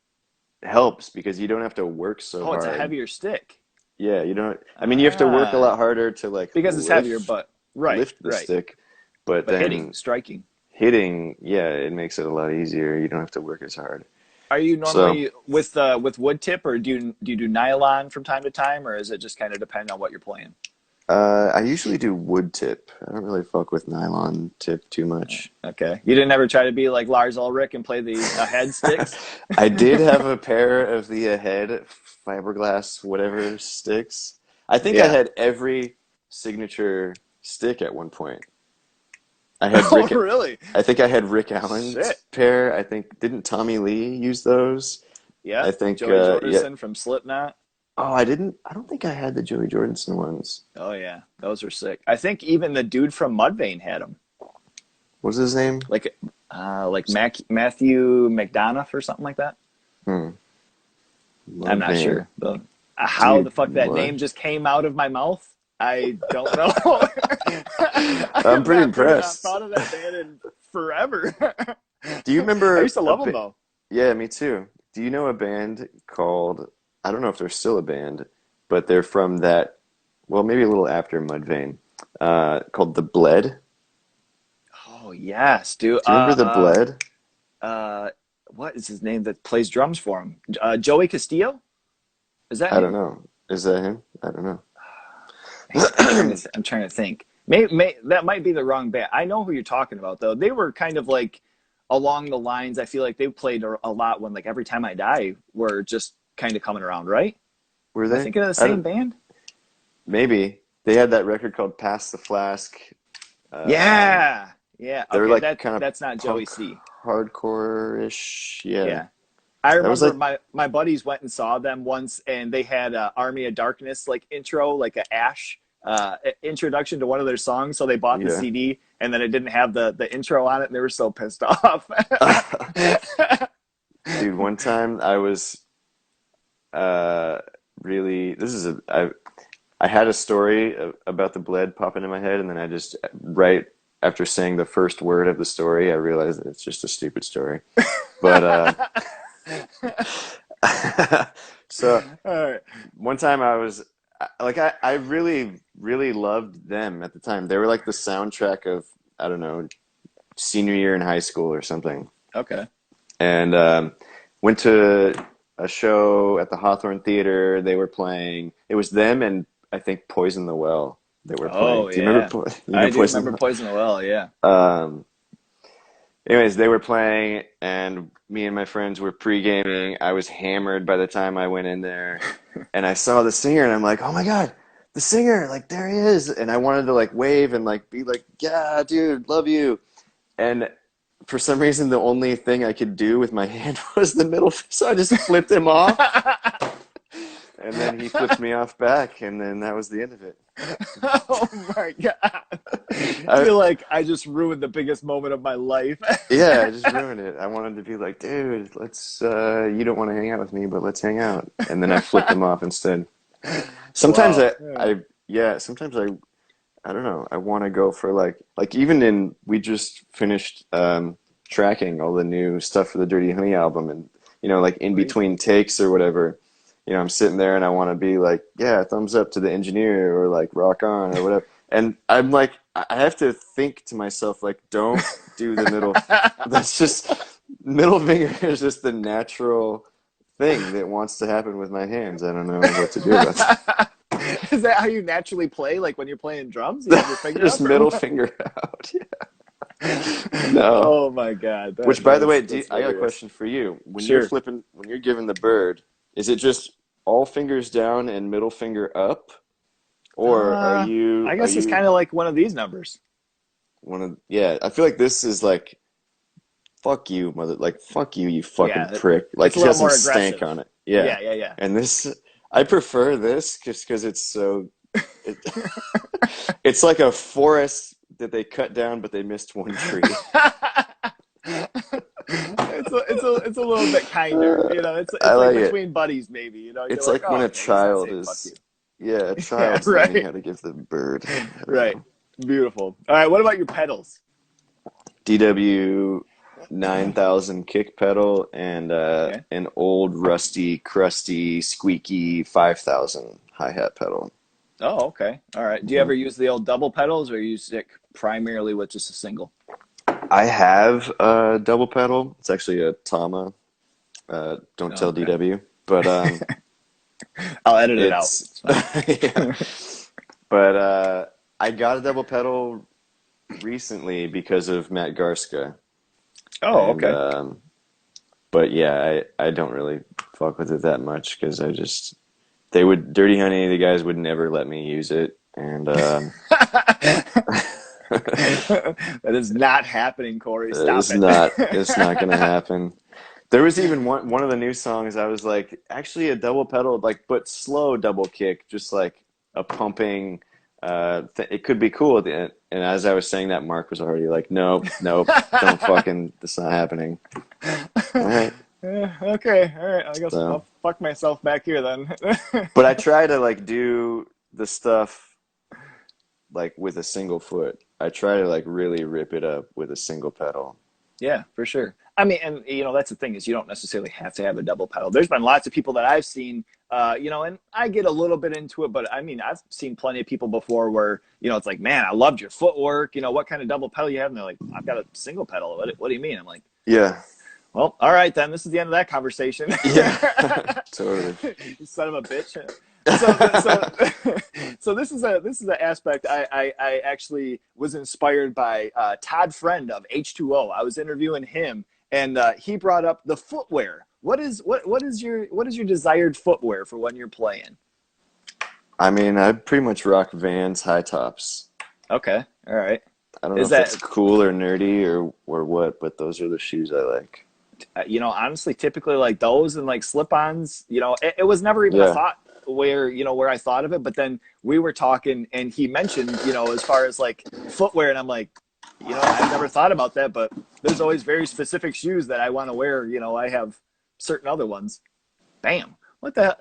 helps because you don't have to work so Oh, it's a hard. heavier stick. Yeah, you don't. I mean, you have to work a Ah, lot harder to like because it's heavier, but right, lift the right. stick, but But hitting, then striking. hitting, yeah, it makes it a lot easier. You don't have to work as hard. Are you So, normally with wood tip, or do you do nylon from time to time, or is it just kind of depend on what you're playing? I usually do wood tip. I don't really fuck with nylon tip too much. Okay, you didn't ever try to be like Lars Ulrich and play the head sticks? I did have a pair of the Ahead fiberglass whatever sticks. I think I Yeah. had every signature stick at one point. I had Oh, Rick. really? I think I had Rick Allen's Shit. pair. I think didn't Tommy Lee use those? I Yep. think Joey yeah. Jordison from Slipknot. Oh, I didn't. I don't think I had the Joey Jordison ones. Oh yeah, those are sick. I think even the dude from Mudvayne had them. What was his name? Like Matthew McDonough or something like that. Hmm. I'm not Mudvayne. sure. But how Dude, the fuck that what? name just came out of my mouth, I don't know. I I'm have pretty not impressed. thought of that band in forever. Do you I used remember to a love them bit? though. Yeah, me too. Do you know a band called? I don't know if they're still a band, but they're from that. Well, maybe a little after Mudvayne. Called the Bled. Oh yes, dude. Do you remember the Bled? Uh, what is his name that plays drums for him? Joey Castillo? Is that I don't him? know. Is that him? I don't know. Man, I'm trying to think. That might be the wrong band. I know who you're talking about though. They were kind of like along the lines. I feel like they played a lot when like Every Time I Die were just kind of coming around, right? Were Am I they? thinking of the I same don't. band? Maybe they had that record called "Pass the Flask." Um, Yeah, yeah. they were Okay, like that kind of that's not Joey punk, C. hardcore-ish. Yeah, Yeah, I that was remember like. my buddies went and saw them once, and they had Army of Darkness like intro, like a Ash introduction to one of their songs. So they bought the Yeah. CD, and then it didn't have the intro on it, and they were so pissed off. Dude, one time I was uh really this is a I had a story about the Bled pop into my head, and then I just right after saying the first word of the story, I realized that it's just a stupid story. But so All right. one time I really, really loved them at the time. They were like the soundtrack of, I don't know, senior year in high school or something. Okay. And went to a show at the Hawthorne Theater. They were playing. It was them and I think Poison the Well that were playing. Oh Do you remember? yeah, You know I do Poison remember the Poison the Well. Yeah. Well? Anyways, they were playing, and me and my friends were pre-gaming. I was hammered by the time I went in there, and I saw the singer, and I'm like, "Oh my God, the singer! Like there he is!" And I wanted to like wave and like be like, "Yeah, dude, love you." And for some reason, the only thing I could do with my hand was the middle, so I just flipped him off, and then he flipped me off back, and then that was the end of it. Oh my God. I feel like I just ruined the biggest moment of my life. Yeah, I just ruined it. I wanted to be like, dude, let's, you don't want to hang out with me, but let's hang out. And then I flipped them off instead. Sometimes Wow. sometimes I don't know, I want to go for we just finished, tracking all the new stuff for the Dirty Honey album and, like in Sweet. between takes or whatever, I'm sitting there and I want to be like, yeah, thumbs up to the engineer or like rock on or whatever. And I'm like, I have to think to myself, like, don't do the middle. That's just, middle finger is just the natural thing that wants to happen with my hands. I don't know what to do about that. Is that how you naturally play? Like when you're playing drums, you have your finger Just up, middle what? finger out. Yeah. No. Oh my God. Which, by the way, That's I got a hilarious. question for you. When you're Sure. flipping, when you're giving the bird, is it just all fingers down and middle finger up? Or I are guess it's you kind of like one of these numbers. yeah, I feel like this is like, fuck you, fuck you, you fucking Yeah, prick. Like, it's a it little has some more stank aggressive. on it. Yeah. Yeah, yeah, yeah. And this, I prefer this just because it's so, it, it's like a forest that they cut down, but they missed one tree. It's a little bit kinder, It's I like like it. between buddies, maybe. You're It's like, like when oh, a okay, he's not child saying fuck you. is, yeah, a Yeah, child's learning right, how to give the bird. I don't right. know. Beautiful. All right, what about your pedals? DW 9000 kick pedal and Okay. an old rusty, crusty, squeaky 5000 hi-hat pedal. Oh, okay. All right. Do you Mhm. ever use the old double pedals, or you stick primarily with just a single? I have a double pedal. It's actually a Tama. Don't Oh, tell okay. DW, but I'll edit it out. it's It's fine. yeah. But I got a double pedal recently because of Matt Garska, Oh, and okay. but yeah, I don't really fuck with it that much because they would Dirty Honey, the guys would never let me use it, and That is not happening, Corey. Stop it. it's not gonna happen. There was even one of the new songs I was like, actually a double pedal, like, but slow double kick, just like a pumping. It could be cool at the end. And as I was saying that, Mark was already like, nope, nope, don't fucking, that's not happening. All right. Okay, all right. I guess So, I'll fuck myself back here then. but I try to like do the stuff like with a single foot. I try to like really rip it up with a single pedal. Yeah, for sure. I mean, and that's the thing is you don't necessarily have to have a double pedal. There's been lots of people that I've seen, and I get a little bit into it, but I mean, I've seen plenty of people before where, it's like, man, I loved your footwork. What kind of double pedal you have? And they're like, I've got a single pedal. What do you mean? I'm like, Yeah. well, all right, then this is the end of that conversation. Yeah. Totally. You son of a bitch. So this is an aspect I actually was inspired by Todd Friend of H2O. I was interviewing him, and he brought up the footwear. What is your desired footwear for when you're playing? I mean, I pretty much rock Vans high tops. Okay, all right. I don't know Is if that that's cool or nerdy or what, but those are the shoes I like. honestly, typically like those and like slip-ons. It was never even a Yeah. thought where I thought of it, but then we were talking and he mentioned as far as like footwear, and I'm like, I've never thought about that, but there's always very specific shoes that I want to wear. I have certain other ones. Bam. What the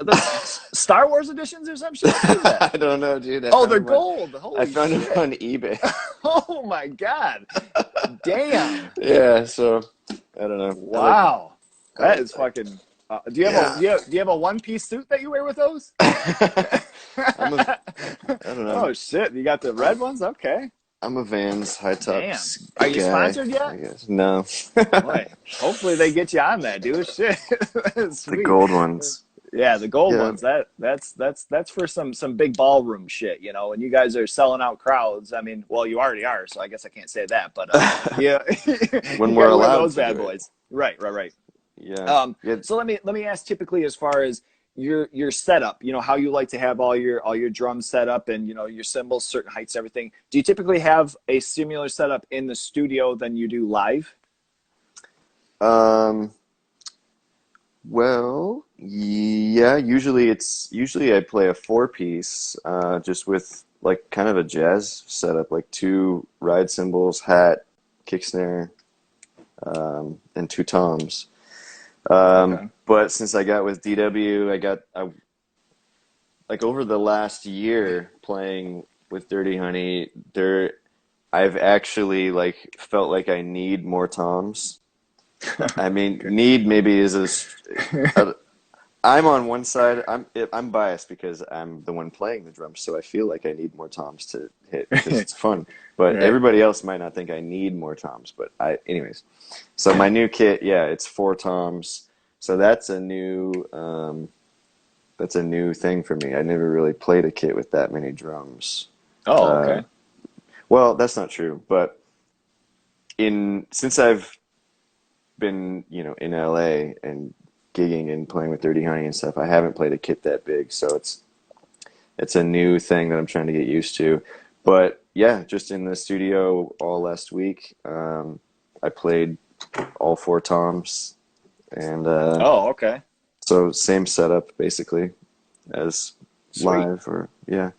Star Wars editions or some shit? What is that? I don't know, dude. Oh, they're gold. Holy I found shit. them on eBay. Oh my God. Damn. Yeah, so I don't know. Wow. I like, That is fucking Do you have a Yeah. one-piece suit that you wear with those? I'm a, I don't know. Oh shit! You got the red ones? Okay. I'm a Vans high Damn. tops Are you guy, sponsored yet? I guess. No. Boy, hopefully they get you on that, dude. Shit, The sweet. gold ones. Yeah, the gold Yeah. ones. That's for some big ballroom shit, you know. And you guys are selling out crowds. I mean, well, you already are, so I guess I can't say that. But yeah, When you we're got to wear allowed those to do bad it. boys. Right, right, right. Yeah. Yeah. So let me ask typically as far as your setup, you know, how you like to have all your drums set up and you know your cymbals, certain heights, everything. Do you typically have a similar setup in the studio than you do live? Um, well, yeah, usually I play a four piece, just with like kind of a jazz setup, like two ride cymbals, hat, kick snare, and two toms. Okay. But since I got with DW, I like over the last year playing with Dirty Honey, I've actually like felt like I need more toms. I mean, Okay. need maybe is a I'm on one side. I'm biased because I'm the one playing the drums, so I feel like I need more toms to hit because it's fun. But Right. everybody else might not think I need more toms. But anyways. So my new kit, yeah, it's four toms. So that's a new thing for me. I never really played a kit with that many drums. Oh, Uh, okay. well, that's not true, but in since I've been, in LA and gigging and playing with Dirty Honey and stuff, I haven't played a kit that big, so it's a new thing that I'm trying to get used to. But yeah, just in the studio all last week, I played all four toms, and Oh, okay. so same setup basically as Sweet. live, or yeah,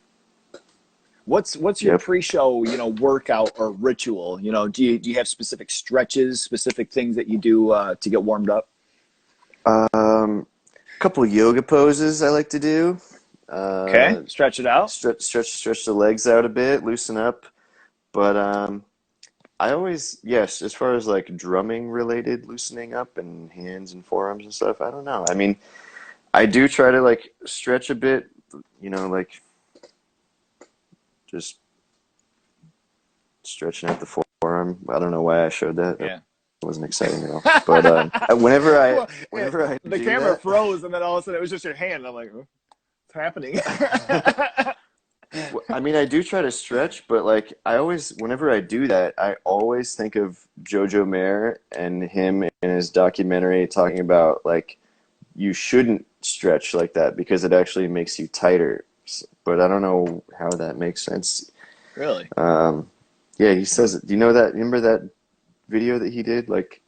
What's your yep. pre-show, you know, workout or ritual? You know, do you have specific stretches, specific things that you do to get warmed up? A couple yoga poses I like to do. Okay, Uh, stretch it out. stretch the legs out a bit, loosen up. But I always, yes, as far as like drumming related loosening up and hands and forearms and stuff, I don't know. I mean, I do try to like stretch a bit, like just stretching out the forearm. I don't know why I showed that. That Yeah. wasn't exciting at all. But whenever I Well, whenever I the do camera that, froze, and then all of a sudden it was just your hand. I'm like, "Huh? What's happening?" I mean, I do try to stretch, but like whenever I do that, I always think of Jojo Mayer and him in his documentary talking about like you shouldn't stretch like that because it actually makes you tighter. But I don't know how that makes sense. Really? Um, yeah, he says it. Do you know that? Remember that video that he did? Like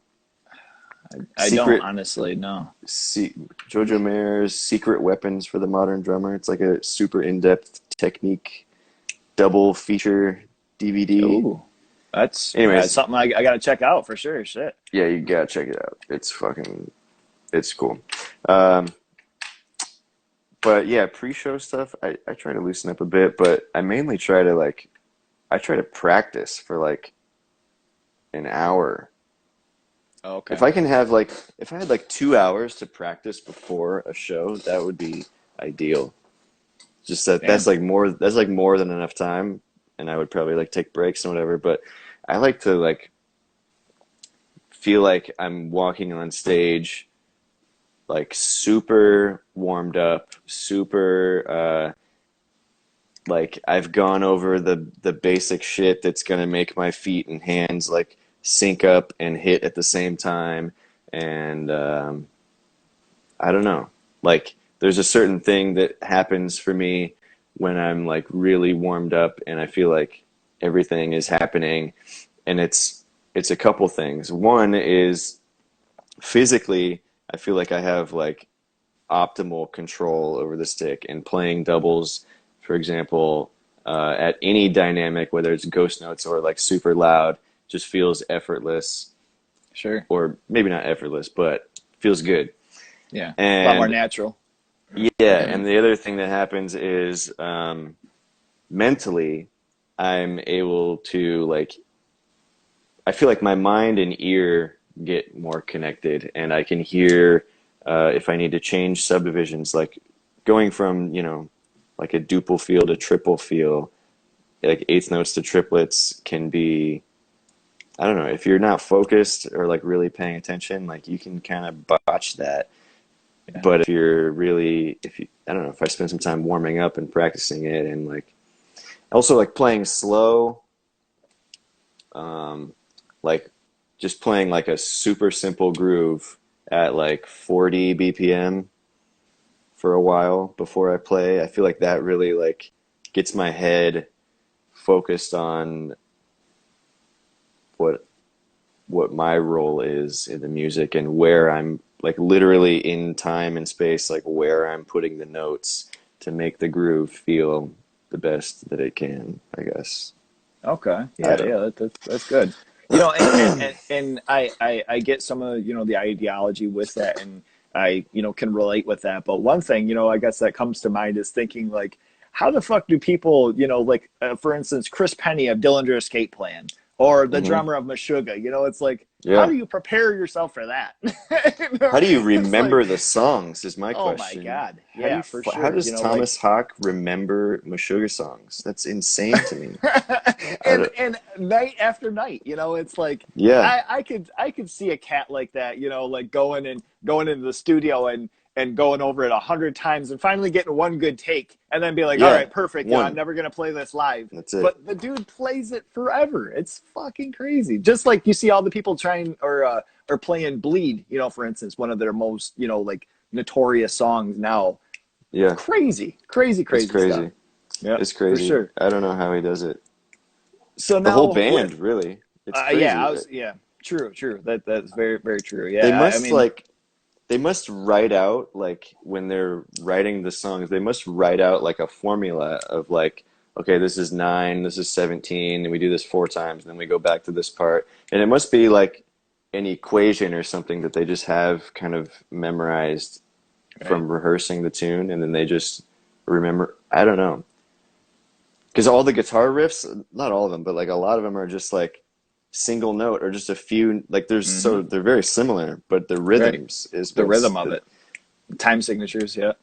I don't secret, honestly know. se Jojo Mayer's secret weapons for the modern drummer. It's like a super in-depth technique double feature DVD. Ooh, that's Anyways, something I got to check out for sure. Shit. yeah, you gotta check it out. It's cool. Um, but yeah, pre-show stuff, I try to loosen up a bit, but I try to practice for like an hour. If Okay. I can have like, if I had like 2 hours to practice before a show, that would be ideal. Just Damn. that's like more than enough time, and I would probably like take breaks and whatever, but I like to like feel like I'm walking on stage like super warmed up, super like I've gone over the basic shit that's gonna make my feet and hands like sync up and hit at the same time, and I don't know, like there's a certain thing that happens for me when I'm like really warmed up and I feel like everything is happening, and it's a couple things. One is physically, I feel like I have like optimal control over the stick, and playing doubles, for example, at any dynamic, whether it's ghost notes or like super loud, just feels effortless, Sure. or maybe not effortless, but feels good. Yeah. A lot more And natural. yeah, Yeah. and the other thing that happens is mentally, I'm able to like, I feel like my mind and ear get more connected, and I can hear if I need to change subdivisions, like going from, like a duple feel to triple feel, like eighth notes to triplets can be, I don't know, if you're not focused or like really paying attention, like you can kind of botch that. Yeah. But if you're really, I don't know, if I spend some time warming up and practicing it and like, also like playing slow, like just playing like a super simple groove at like 40 BPM for a while before I play. I feel like that really like gets my head focused on what my role is in the music and where I'm like literally in time and space, like where I'm putting the notes to make the groove feel the best that it can, I guess. Okay. I Yeah, don't yeah, that's good. And I get some of, the ideology with that, and I, can relate with that. But one thing, I guess that comes to mind is thinking like, how the fuck do people, like, for instance, Chris Penny of Dillinger Escape Plan, or the hmm drummer of Meshuggah, it's like, how Yeah. do you prepare yourself for that? How do you It's like, remember the songs is my oh my question. God. Yeah, for How sure. does Like, Thomas Hawk remember Meshuggah songs? That's insane to me. I and don't, night after night, it's like yeah. I could see a cat like that, like going into the studio and going over it 100 times and finally getting one good take and then be like, all Yeah. right, perfect, I'm One. never gonna play this live. That's it. But the dude plays it forever. It's fucking crazy. Just like you see all the people trying or playing Bleed, for instance, one of their most, like notorious songs now. Yeah. Crazy, crazy, It's crazy stuff. crazy. Yeah, It's for crazy. sure. I don't know how he does it. So The whole now band, with really. It's yeah, crazy. yeah, true. That's very, very true. They Yeah, I must mean, like they must write out like when they're writing the songs, they must write out like a formula of like, okay, this is 9, this is 17, and we do this 4 times, and then we go back to this part. And it must be like an equation or something that they just have kind of memorized right. from rehearsing the tune, and then they just remember. I don't know. Because all the guitar riffs, not all of them, but like a lot of them are just like single note or just a few. Like Mm-hmm. they're very similar, but the Right. rhythms is The what's rhythm of it, time signatures. Yeah,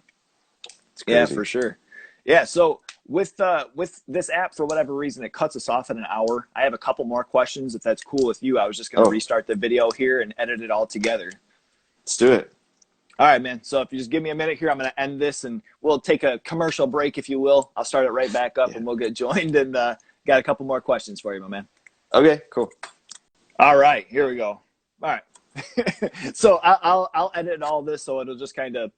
it's yeah, crazy. for sure. Yeah. So with this app, for whatever reason, it cuts us off at an hour. I have a couple more questions, if that's cool with you. I was just going to Oh, restart the video here and edit it all together. let's do it. All right, man. So if you just give me a minute here, I'm going to end this and we'll take a commercial break, if you will. I'll start it right back up Yeah. and we'll get joined and got a couple more questions for you, my man. Okay, cool. All right, here we go. All right. So I'll edit all this so it'll just kind of,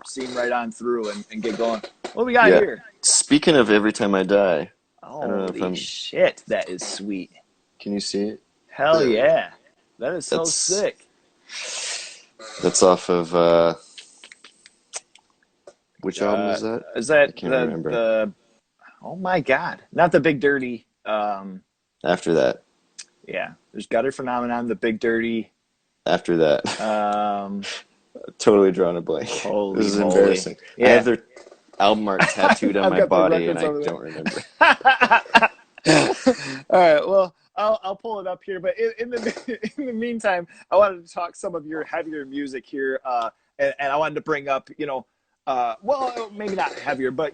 seam right on through and get going. What do we got Yeah. here? Speaking of Every Time I Die, I don't know if Holy shit, that is sweet. can you see it? Hell yeah. That is so That's sick. that's off of which album is that? Is I that can't remember. the oh my God. Not the Big Dirty. After that. Yeah. There's Gutter Phenomenon, the Big Dirty. After that. Um Totally drawn a blank. This holy is moly. embarrassing. I have Yeah. their album art tattooed on I've my got the body and records I over don't remember. there. All right. Well, I'll pull it up here, but in the in the meantime, I wanted to talk some of your heavier music here, and I wanted to bring up, well, maybe not heavier, but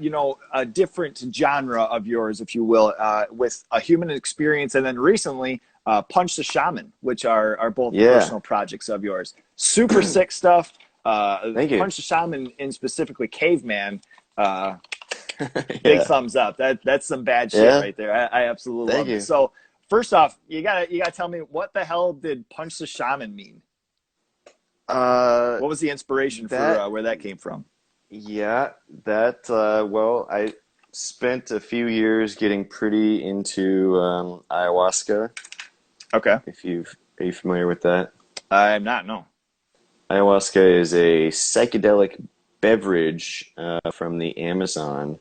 a different genre of yours, if you will, with A Human Experience, and then recently, Punch the Shaman, which are both Yeah. personal projects of yours. Super sick stuff. Thank you. Punch the Shaman, and specifically Caveman. Big Yeah. thumbs up. That's some bad shit Yeah. right there. I absolutely Thank love it. you. So first off, you gotta tell me, what the hell did Punch the Shaman mean? Uh, What was the inspiration for that, where that came from? yeah, well, I spent a few years getting pretty into ayahuasca. Okay, Are you familiar with that? I'm not. No. Ayahuasca is a psychedelic beverage from the Amazon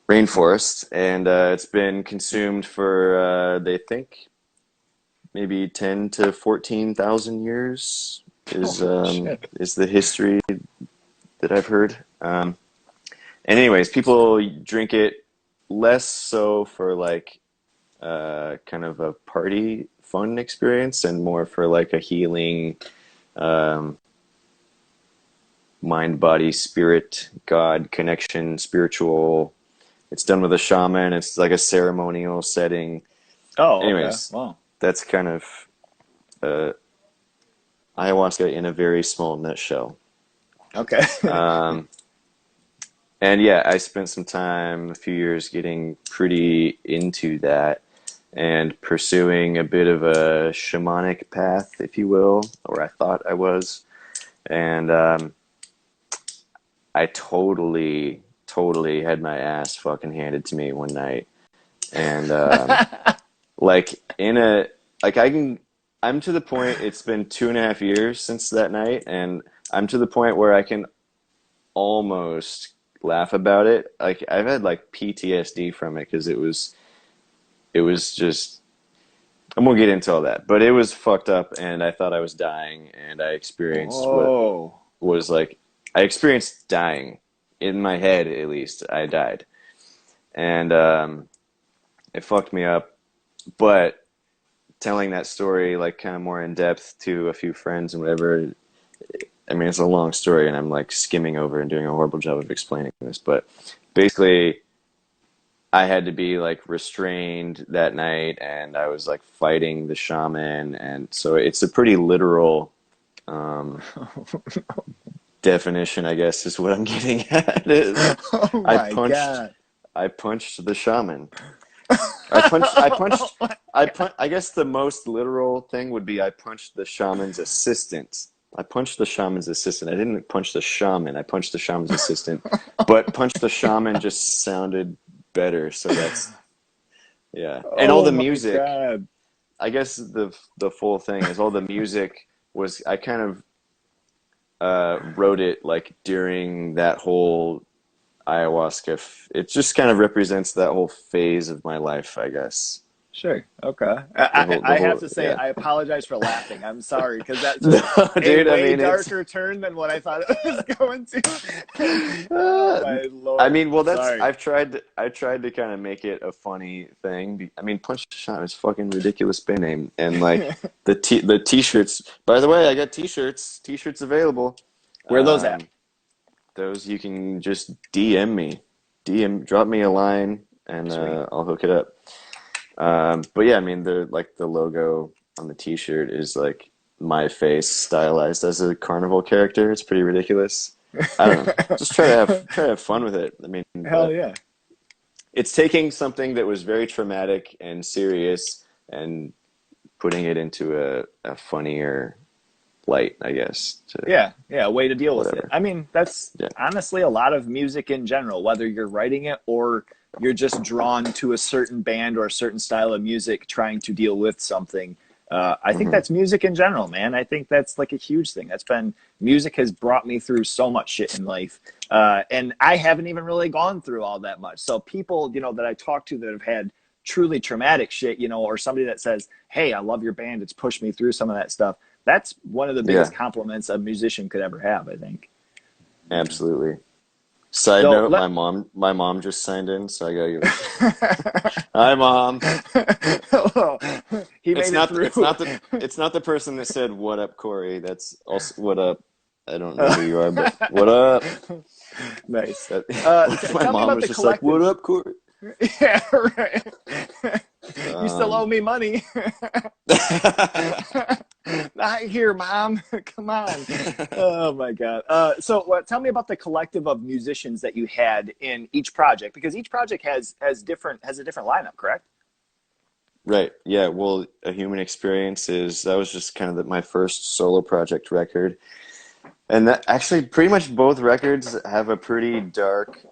rainforest, and it's been consumed for they think maybe 10 to 14,000 years Holy shit. is the history that I've heard. And anyways, people drink it less so for like kind of a party fun experience and more for like a healing um, mind, body, spirit, God connection, spiritual. It's done with a shaman. It's like a ceremonial setting. Oh, okay. Anyways, Wow. that's kind of uh, ayahuasca in a very small nutshell. Okay. Um, and yeah, I spent some time, a few years, getting pretty into that and pursuing a bit of a shamanic path, if you will, or I thought I was. And I totally had my ass fucking handed to me one night. And like in a like I can I'm to the point, it's been 2.5 years since that night, and I'm to the point where I can almost laugh about it. Like I've had like PTSD from it because it was just, I won't get into all that, but it was fucked up, and I thought I was dying, and I experienced what Oh. was like I experienced dying in my head. At least I died, and it fucked me up. But telling that story like kind of more in depth to a few friends and whatever, I mean, it's a long story, and I'm like skimming over and doing a horrible job of explaining this, but basically I had to be like restrained that night, and I was like fighting the shaman, and so it's a pretty literal um, definition, I guess, is what I'm getting at. Is Oh I my punched, God. I punched the shaman. I guess the most literal thing would be I punched the shaman's assistant. I punched the shaman's assistant. I didn't punch the shaman. I punched the shaman's assistant, but punch the shaman just sounded better. So that's, yeah. And all Oh the my music, God. I guess the full thing is all the music was, I kind of wrote it like during that whole ayahuasca. It just kind of represents that whole phase of my life, I guess. Sure. Okay. The I have whole, to say, yeah. I apologize for laughing. I'm sorry, because that No, took a dude. I way mean, darker turn than what I thought it was going to. Oh uh, my I Lord. mean, well, Sorry. I tried to kind of make it a funny thing. I mean, Punch the Shot is fucking ridiculous band name, and like the t-shirts. By the way, I got t-shirts. T-shirts available. Where are those at? Um, those you can just DM me, drop me a line, and Sweet. I'll hook it up. But yeah, I mean, the logo on the t-shirt is like my face stylized as a carnival character. It's pretty ridiculous. I don't know. Just try to have fun with it. I mean, Hell but yeah. it's taking something that was very traumatic and serious and putting it into a funnier light, I guess. To Yeah, yeah, a way to deal with it. whatever. I mean, that's Yeah. honestly a lot of music in general, whether you're writing it or you're just drawn to a certain band or a certain style of music trying to deal with something. I think Hmm. that's music in general, man. I think that's like a huge thing. That's been music has brought me through so much shit in life. And I haven't even really gone through all that much. So people, that I talk to that have had truly traumatic shit, or somebody that says, "Hey, I love your band. It's pushed me through some of that stuff." That's one of the biggest Yeah, compliments a musician could ever have, I think. absolutely. Side So note, let my mom just signed in, so I gotta give Hi, Mom. Hello. He made it through. It's not the person that said "What up, Corey." That's also "What up." I don't know who you are, but what up? Nice. That, my Tell me mom about was the just like, "What collective. up, Corey?" Yeah, right. You still owe Um, me money. Not here, Mom. Come on. Oh my God. Tell me about the collective of musicians that you had in each project, because each project has a different lineup, correct? right. Yeah. Well, A Human Experience is that was just kind of my first solo project record, and that actually pretty much both records have a pretty dark.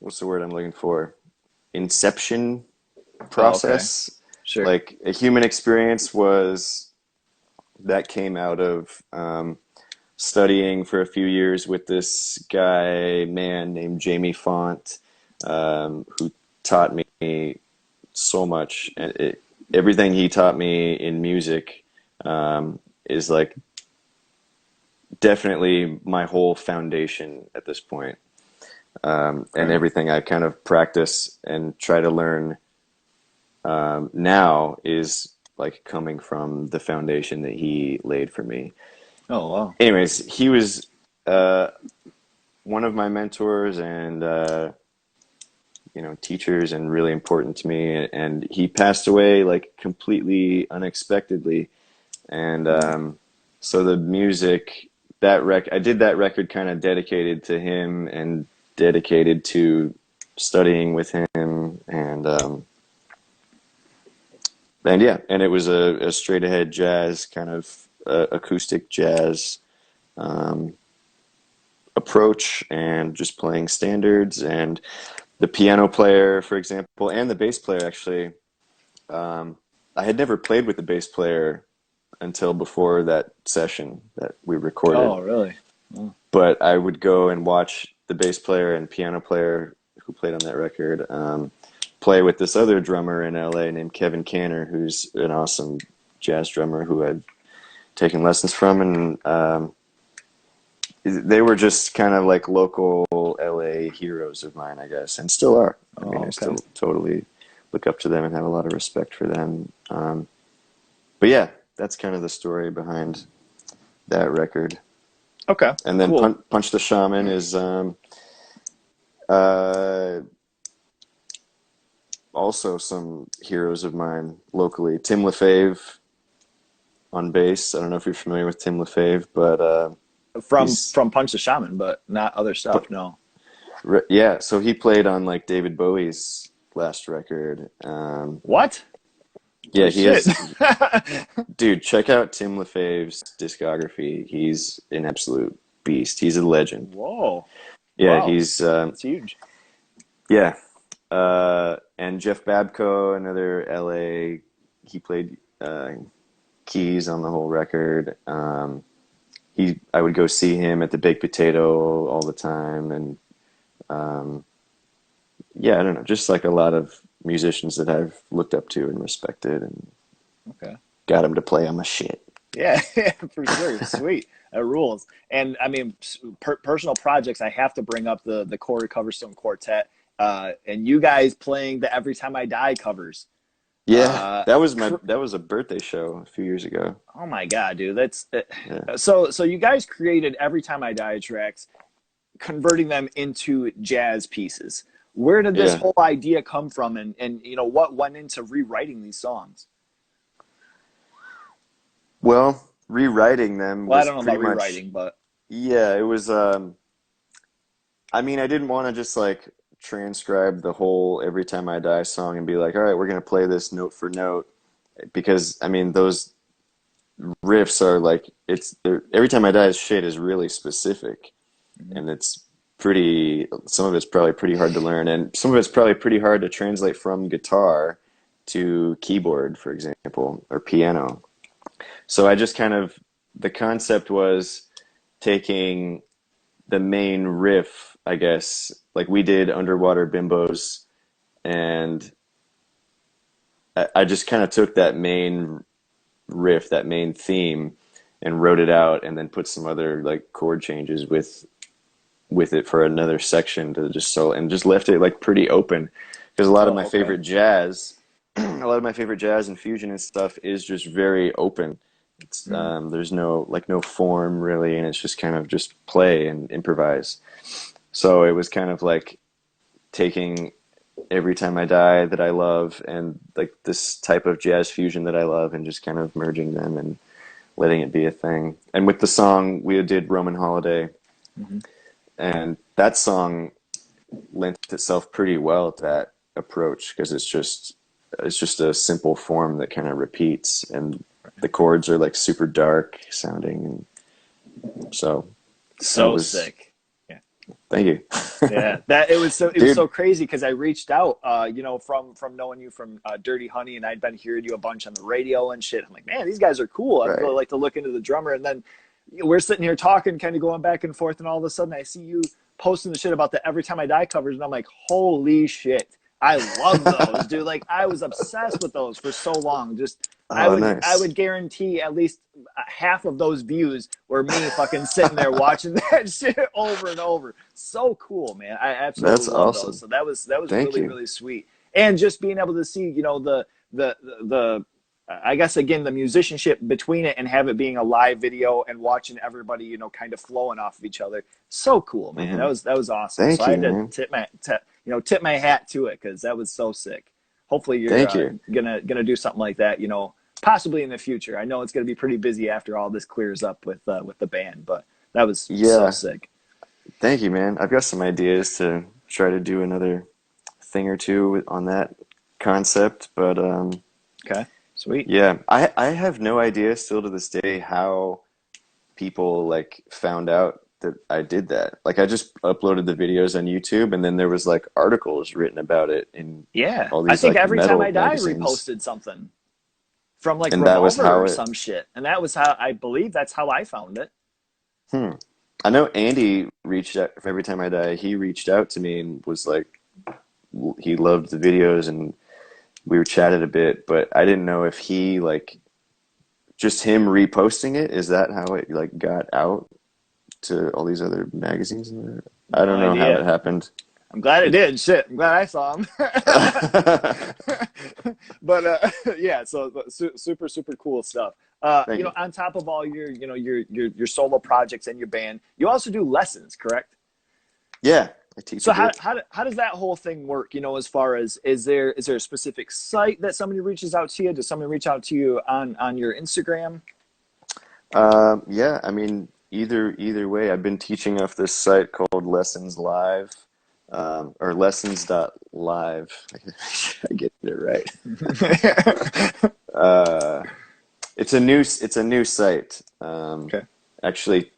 What's the word I'm looking for? Inception Oh, okay. process. Sure. Like A Human Experience was that came out of studying for a few years with this man named Jamie Font, who taught me so much. And everything he taught me in music is like definitely my whole foundation at this point. And Okay. everything I kind of practice and try to learn now is like coming from the foundation that he laid for me. Oh, wow. Anyways, he was one of my mentors and teachers, and really important to me. And he passed away like completely unexpectedly. And so the music, I did that record kind of dedicated to him and dedicated to studying with him, and yeah, and it was a straight ahead jazz kind of acoustic jazz approach, and just playing standards. And the piano player, for example, and the bass player, actually, I had never played with the bass player until before that session that we recorded. Oh, really? Oh. But I would go and watch the bass player and piano player who played on that record play with this other drummer in LA named Kevin Canner, who's an awesome jazz drummer who I'd taken lessons from. And they were just kind of like local LA heroes of mine, I guess, and still are. I mean, Okay. I still totally look up to them and have a lot of respect for them. But yeah, that's kind of the story behind that record. Okay. And then Cool. Punch the Shaman is also some heroes of mine locally. Tim LaFave on bass. I don't know if you're familiar with Tim LaFave, but From Punch the Shaman, but not other stuff. No. yeah. So he played on like David Bowie's last record. What? Yeah, Holy he shit. has. Dude, check out Tim LaFave's discography. He's an absolute beast. He's a legend. Whoa. Yeah, Wow. he's That's huge. yeah. And Jeff Babco, another LA, he played keys on the whole record. I would go see him at the Baked Potato all the time, and yeah, I don't know, just like a lot of musicians that I've looked up to and respected, and Okay. got him to play on my shit. Yeah, for sure. Sweet. That rules. And I mean, personal projects, I have to bring up the Corey Coverstone Quartet, and you guys playing the Every Time I Die covers. Yeah, Uh, that was a birthday show a few years ago. oh my God, dude. That's Yeah. so you guys created Every Time I Die tracks, converting them into jazz pieces. Where did this Yeah. whole idea come from, and what went into rewriting these songs? Well, rewriting them Well, I was don't know pretty about much, rewriting, but yeah, it was I mean, I didn't want to just like transcribe the whole Every Time I Die song and be like, all right, we're gonna play this note for note, because I mean those riffs are like, Every Time I Die's shit is really specific, Mhm. and it's pretty, some of it's probably pretty hard to learn, and some of it's probably pretty hard to translate from guitar to keyboard, for example, or piano. So I just kind of, the concept was taking the main riff, I guess, like we did Underwater Bimbos, and I just kind of took that main riff, that main theme, and wrote it out, and then put some other like chord changes with it for another section to just solo, and just left it like pretty open, because a lot of my Oh, okay. favorite jazz, a lot of my favorite jazz and fusion and stuff is just very open. It's Mhm. there's no form really, and it's just kind of just play and improvise. So it was kind of like taking Every Time I Die that I love, and like this type of jazz fusion that I love, and just kind of merging them and letting it be a thing. And with the song, we did Roman Holiday, Mhm. and that song lent itself pretty well to that approach, because it's just a simple form that kind of repeats, and the chords are like super dark sounding, and so that So was, sick. Yeah. thank you. Yeah, that it was so Dude, crazy because I reached out, from knowing you from Dirty Honey, and I'd been hearing you a bunch on the radio and shit. I'm like, man, these guys are cool. I'd really right. like to look into the drummer. And then we're sitting here talking, kind of going back and forth, and all of a sudden I see you posting the shit about the Every Time I Die covers, and I'm like, holy shit, I love those, dude. Like I was obsessed with those for so long. Just I Oh, would I nice. would guarantee at least half of those views were me fucking sitting there watching that shit over and over. So cool, man. I absolutely That's love those. awesome. So that was Thank really you. really sweet. And just being able to see, the I guess again the musicianship between it and have it being a live video and watching everybody, you know, kind of flowing off of each other. So cool, man. Hmm. That was awesome. So Thank I you, had to man. tip my hat to it because that was so sick. Hopefully you're Thank you. gonna do something like that, you know, possibly in the future. I know it's gonna be pretty busy after all this clears up with the band, but that was so Yeah, sick. thank you, man. I've got some ideas to try to do another thing or two on that concept, but Okay, sweet. yeah, I have no idea still to this day how people like found out that I did that. Like I just uploaded the videos on YouTube and then there was like articles written about it in Yeah, all I these think like every time metal I die magazines. reposted something from like And that was Revolver how or it some shit, and that was how I believe that's how I found it. hmm. I know Andy reached out for Every Time I Die, he reached out to me and was like he loved the videos and we were chatted a bit, but I didn't know if he like just him reposting it, is that how it like got out to all these other magazines? I No don't know how it idea. happened. I'm glad it It, did. Shit, I'm glad I saw him. But yeah, so super super cool stuff. Thank You know, you. on top of all your you know your solo projects and your band, you also do lessons, correct? Yeah, I teach So a bit. how does that whole thing work? You know, as far as is there a specific site that somebody reaches out to you? Does somebody reach out to you on your Instagram? Yeah, I mean, either way, I've been teaching off this site called Lessons Live, or lessons.live. I get it right. Uh, it's a new site. Okay. Actually,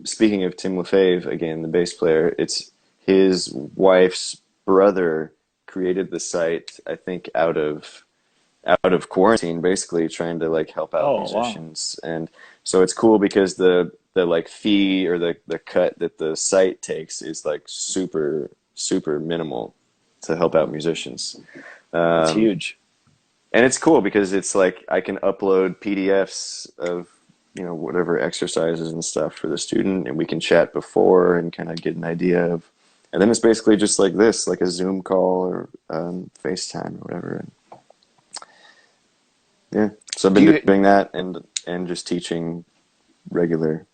speaking of Tim LaFave, again, the bass player, it's his wife's brother created the site, I think, out of quarantine, basically trying to like help out Oh wow. musicians. And so it's cool because the like fee or the cut that the site takes is like super minimal to help out musicians. That's Um, huge. and it's cool because it's like I can upload PDFs of whatever exercises and stuff for the student, and we can chat before and kind of get an idea of. And then it's basically just like this, like a Zoom call or FaceTime or whatever. Yeah. So I've Do been you doing that and just teaching regular,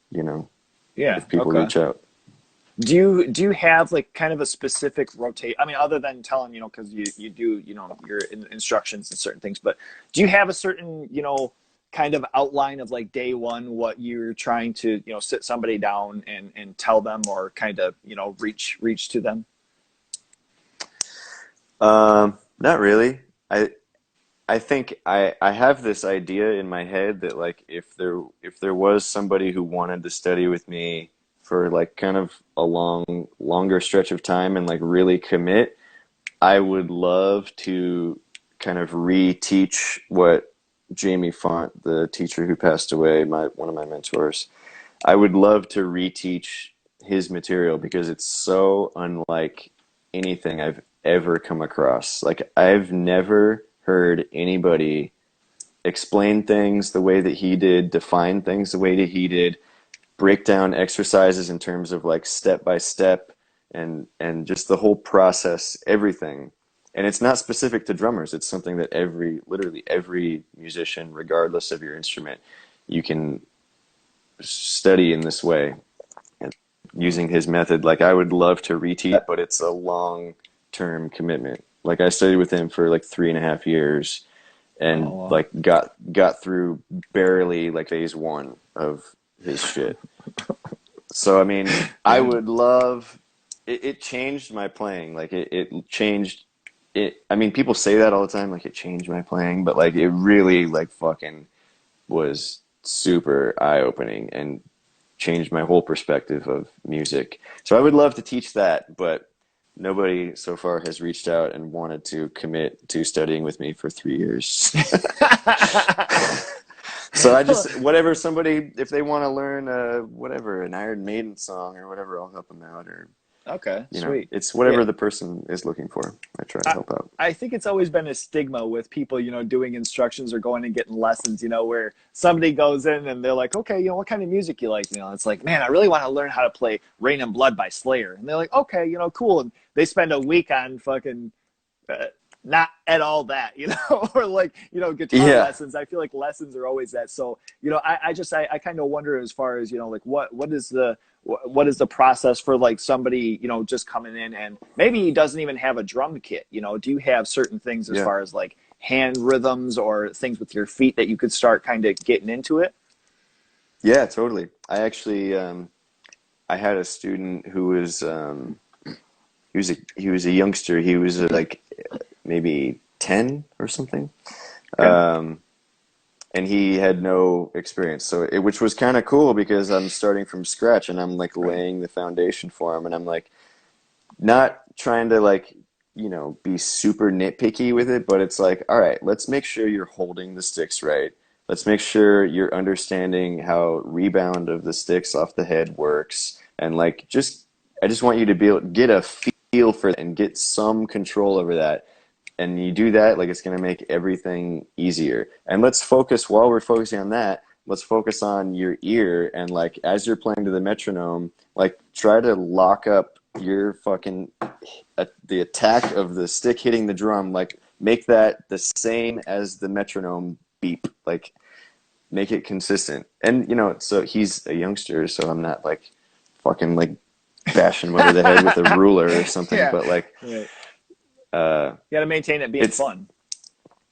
yeah, if people okay. reach out. Do you have like kind of a specific rotate? I mean, other than telling, you know, because you do, you know, your instructions and certain things, but do you have a certain, you know, kind of outline of like day one what you're trying to, you know, sit somebody down and tell them or kind of, you know, reach to them? Not really. I think I have this idea in my head that like if there was somebody who wanted to study with me for like kind of a longer stretch of time and like really commit, I would love to kind of reteach what Jamie Font, the teacher who passed away, my one of my mentors, I would love to reteach his material because it's so unlike anything I've ever come across. Like I've never heard anybody explain things the way that he did, define things the way that he did, break down exercises in terms of like step by step and just the whole process, everything. And it's not specific to drummers. It's something that literally every musician, regardless of your instrument, you can study in this way and using his method. Like I would love to reteach, but it's a long term commitment. Like I studied with him for like 3.5 years and Oh, like got through barely like phase one of his shit. So I mean, I yeah. would love it changed my playing. Like it changed it. I mean, people say that all the time, like it changed my playing, but like it really like fucking was super eye-opening and changed my whole perspective of music. So I would love to teach that, but nobody so far has reached out and wanted to commit to studying with me for 3 years. So I just whatever somebody if they want to learn whatever an Iron Maiden song or whatever, I'll help them out or Okay, sweet. it's Yeah. whatever the person is looking for. I try to I, help out. I think it's always been a stigma with people, you know, doing instructions or going and getting lessons, you know, where somebody goes in and they're like, okay, you know, what kind of music you like? You know, it's like, man, I really want to learn how to play Rain and Blood by Slayer. And they're like, okay, you know, cool. And they spend a week on fucking not at all that, you know, or like, you know, guitar Yeah. lessons. I feel like lessons are always that. So, you know, I kind of wonder as far as, you know, like what is the process for like somebody, you know, just coming in and maybe he doesn't even have a drum kit, you know, do you have certain things as Yeah. far as like hand rhythms or things with your feet that you could start kind of getting into it? Yeah, totally. I actually, I had a student who was, he was a youngster. He was like maybe 10 or something. Okay. Um, and he had no experience. So which was kind of cool because I'm starting from scratch and I'm like Right. laying the foundation for him and I'm like not trying to like, be super nitpicky with it, but it's like, all right, let's make sure you're holding the sticks right. Let's make sure you're understanding how rebound of the sticks off the head works. And like, I just want you to be able to get a feel for it and get some control over that. And you do that, like it's going to make everything easier. And let's focus, while we're focusing on that, let's focus on your ear. And like, as you're playing to the metronome, like try to lock up your fucking, the attack of the stick hitting the drum, like make that the same as the metronome beep, like make it consistent. And, so he's a youngster, so I'm not like fucking like bashing him over the head with a ruler or something, Yeah. but like, Right. uh, You got to maintain it being it's, fun.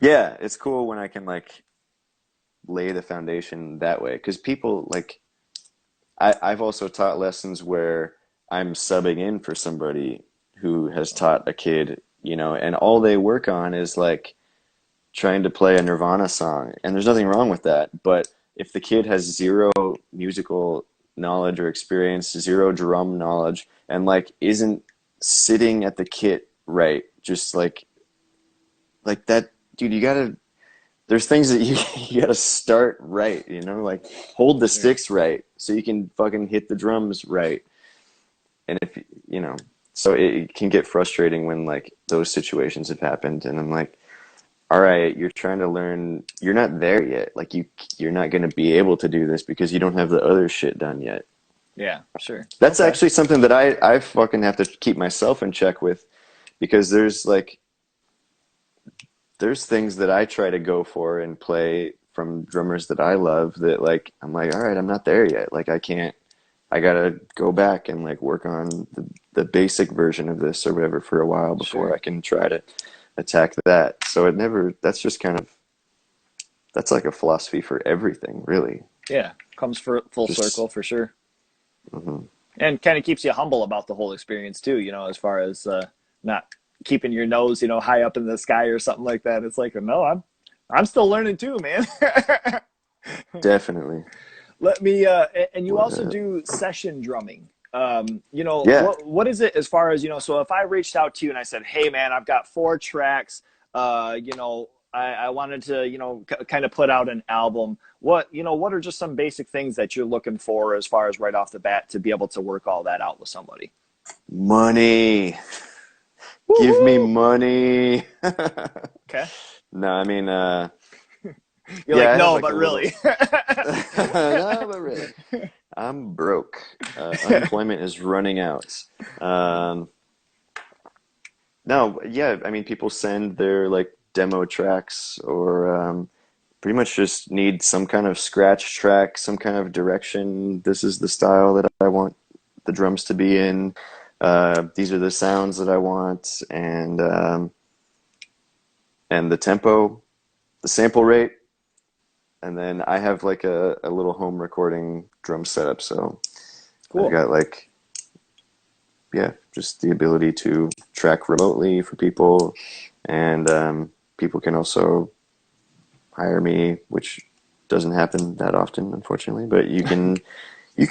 yeah, it's cool when I can like lay the foundation that way. Because people like, I've also taught lessons where I'm subbing in for somebody who has taught a kid, and all they work on is like trying to play a Nirvana song. And there's nothing wrong with that. But if the kid has zero musical knowledge or experience, zero drum knowledge, and like isn't sitting at the kit right, just like that, dude, you gotta, there's things that you you gotta start right, like hold the Sure. sticks right so you can fucking hit the drums right. And if you know, so it can get frustrating when like those situations have happened, and I'm like, all right, you're trying to learn, you're not there yet. Like you're not gonna be able to do this because you don't have the other shit done yet. Yeah, sure. That's Okay. actually something that I fucking have to keep myself in check with because there's things that I try to go for and play from drummers that I love that like I'm like, all right, I'm not there yet. Like I gotta go back and like work on the basic version of this or whatever for a while before Sure. I can try to attack that. So that's just kind of, that's like a philosophy for everything, really. Yeah. Comes for full circle Just, for sure. mhm. And kind of keeps you humble about the whole experience too, you know, as far as not keeping your nose, you know, high up in the sky or something like that. It's like, no, I'm still learning too, man. Definitely. Let me and you What, also do session drumming. You know, yeah. what is it as far as, you know, so if I reached out to you and I said, "Hey man, I've got 4 tracks, you know, I wanted to, you know, kind of put out an album. What are just some basic things that you're looking for as far as right off the bat to be able to work all that out with somebody?" Money. Give me Woohoo! money. Okay. No, I mean, You're yeah, like, I have "No, like a but little, really." no, but really, I'm broke. Unemployment is running out. Um, no, yeah, I mean, people send their like demo tracks or pretty much just need some kind of scratch track, some kind of direction. This is the style that I want the drums to be in. These are the sounds that I want, and the tempo, the sample rate, and then I have like a little home recording drum setup. So I've Cool. got like, yeah, just the ability to track remotely for people, and people can also hire me, which doesn't happen that often, unfortunately. But you can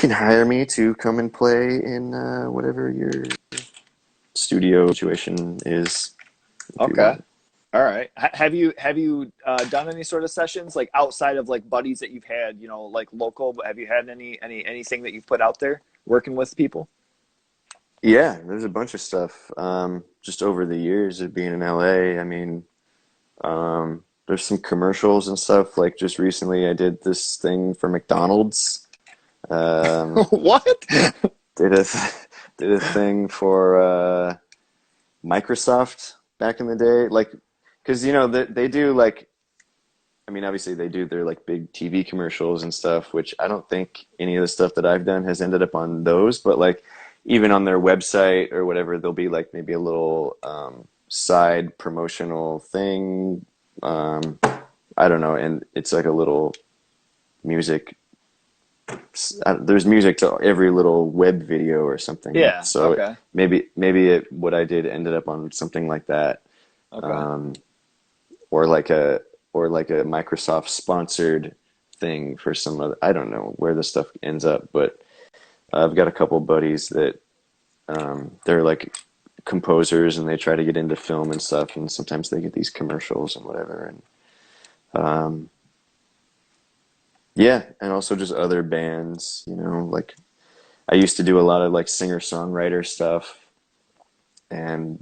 hire me to come and play in whatever your studio situation is, if you Okay. want. All right. Have you done any sort of sessions like outside of like buddies that you've had, you know, like local? Have you had anything that you've put out there working with people? Yeah, there's a bunch of stuff. Just over the years of being in LA, I mean, there's some commercials and stuff. Like just recently, I did this thing for McDonald's. Um, What? did a did a thing for Microsoft back in the day. Like because you know they do like, I mean, obviously they do their like big TV commercials and stuff, which I don't think any of the stuff that I've done has ended up on those, but like even on their website or whatever, there'll be like maybe a little side promotional thing. I don't know, and it's like a little music. There's music to every little web video or something. Yeah. So Okay. what I did ended up on something like that, Okay. um, or like a Microsoft sponsored thing for some other. I don't know where the stuff ends up, but I've got a couple buddies that they're like composers and they try to get into film and stuff, and sometimes they get these commercials and whatever. And yeah, and also just other bands, you know, like I used to do a lot of like singer-songwriter stuff, and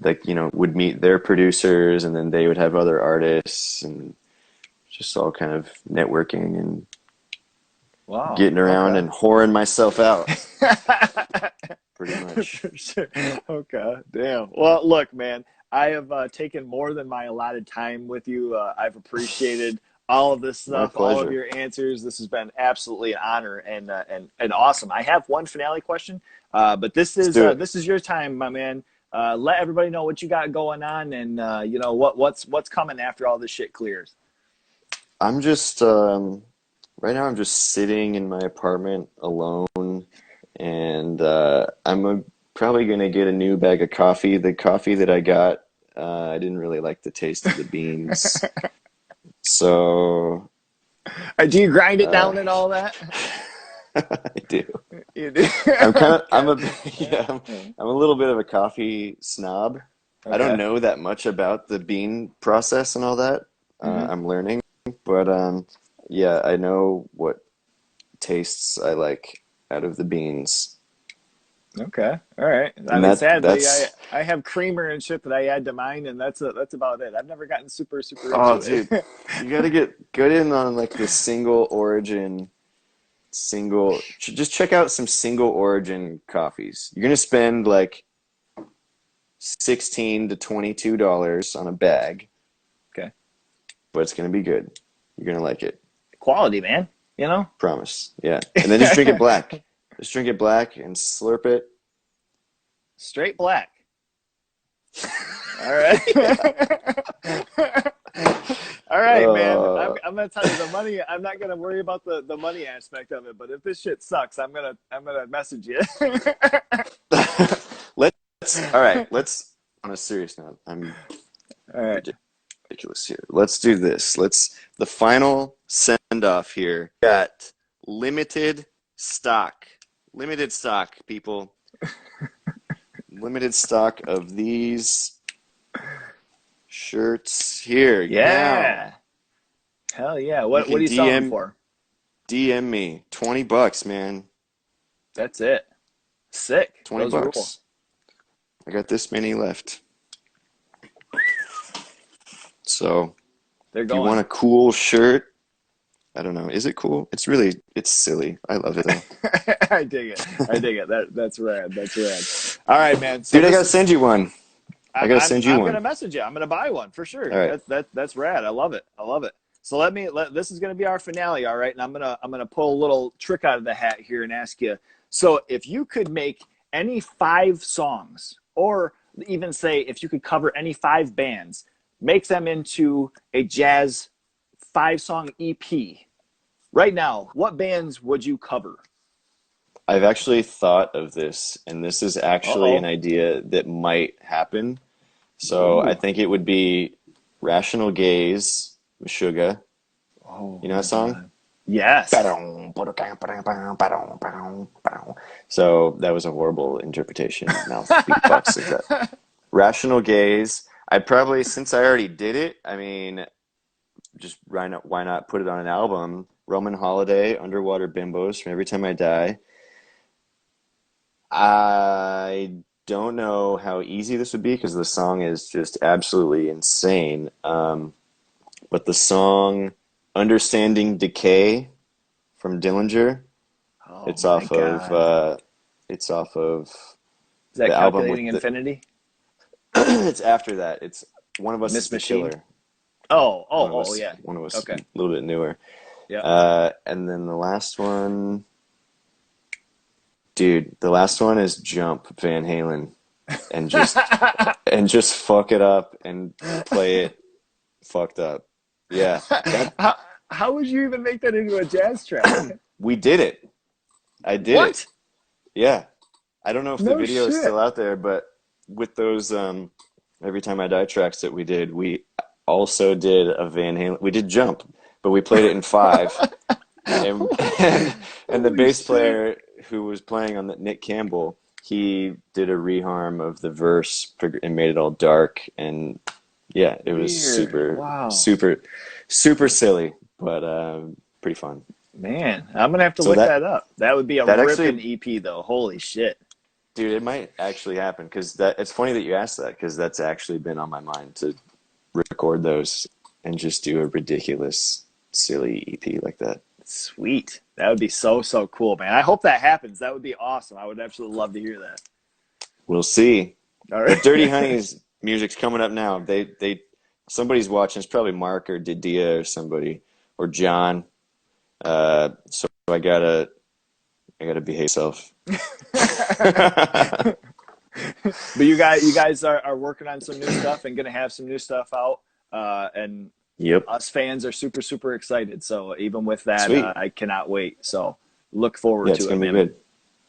like, you know, would meet their producers and then they would have other artists, and just all kind of networking and Wow. getting around Okay. and whoring myself out pretty much. For sure. Okay. Damn. Well, look, man, I have taken more than my allotted time with you. I've appreciated all of this My stuff, all of pleasure. your answers. This has been absolutely an honor and awesome. I have one finale question, but Let's do it. this is your time, my man. Let everybody know what you got going on, and you know what's coming after all this shit clears. I'm just right now I'm just sitting in my apartment alone, and probably gonna get a new bag of coffee. The coffee that I got, I didn't really like the taste of the beans, so Do you grind it uh, down and all that? I do. You do. I'm Okay. a yeah, I'm a little bit of a coffee snob. I don't Okay. know that much about the bean process and all that. Hmm. I'm learning, but yeah, I know what tastes I like out of the beans, Okay. All right. I and mean, sadly, that's I have creamer and shit that I add to mine, and that's about it. I've never gotten super oh, into it. dude, you got to get good in on like the single origin, just check out some single origin coffees. You're gonna spend like $16 to $22 on a bag, Okay. but it's gonna be good. You're gonna like it. Quality, man. You know. Promise. Yeah. And then just drink it black. Just drink it black and slurp it. Straight black. All right. All right, man. Uh, I'm gonna tell you the money. I'm not gonna worry about the money aspect of it. But if this shit sucks, I'm gonna message you. all right, let's, on a serious note, I'm All right. ridiculous here. Let's do this. The final send off here. Got limited stock. Limited stock, people. Limited stock of these shirts here now. Yeah. Hell yeah. You What can are you selling them for? DM me. $20, man. That's it. Sick. 20 Those rule. bucks. I got this many left. So, They're if you want going. a cool shirt, I don't know. Is it cool? It's silly. I love it though. I dig it. I dig it. That's rad. That's rad. All right, man. So Dude, I this gotta is send you one. I gotta send you I'm gonna one. message you. I'm gonna buy one for sure. All right. That's rad. I love it. I love it. So this is gonna be our finale, all right? And I'm gonna pull a little trick out of the hat here and ask you. So if you could make any 5 songs, or even say if you could cover any 5 bands, make them into a jazz 5-song EP. Right now, what bands would you cover? I've actually thought of this, and this is actually an Uh-oh. idea that might happen. So I Ooh. think it would be Rational Gaze with Suga. Oh You know that my song? God. Yes. So that was a horrible interpretation, mouth beatbox like that. Rational Gaze. I'd probably, since I already did it, I mean, just why not put it on an album? Roman Holiday, Underwater Bimbos from Every Time I Die. I don't know how easy this would be because the song is just absolutely insane. But the song Understanding Decay from Dillinger, Oh it's my off of God. it's off of Is that the album with Calculating the Infinity? it's after that. It's One of Us Miss is the Machine. Killer. Yeah. One of us, Okay. a little bit newer. Yeah. And then the last one, dude, the last one is Jump Van Halen, and just fuck it up and play it fucked up. Yeah, that How would you even make that into a jazz track? we did it. I did it. What? Yeah. I don't know if the No video is shit. still out there, but with those Every Time I Die tracks that we did, we also did a Van Halen. We did Jump, but we played it in five. And and the Holy bass shit. player who was playing on that, Nick Campbell, he did a reharm of the verse and made it all dark, and yeah, it was Weird. super Wow. super super silly, but pretty fun. Man, I'm gonna have to So look that up. That would be a that ripping actually, EP though. Holy shit. dude, it might actually happen because that it's funny that you asked that because that's actually been on my mind to record those and just do a ridiculous silly EP like that. Sweet. That would be so, so cool, man. I hope that happens. That would be awesome. I would absolutely love to hear that. We'll see. All But right. Dirty Honey's music's coming up now. Somebody's watching. It's probably Mark or Didia or somebody or John. So I gotta behave myself. But you guys are working on some new stuff and gonna have some new stuff out. And Yep. us fans are super, super excited. So even with that, Sweet. I cannot wait. So look forward Yeah, it's to it, gonna be man. good.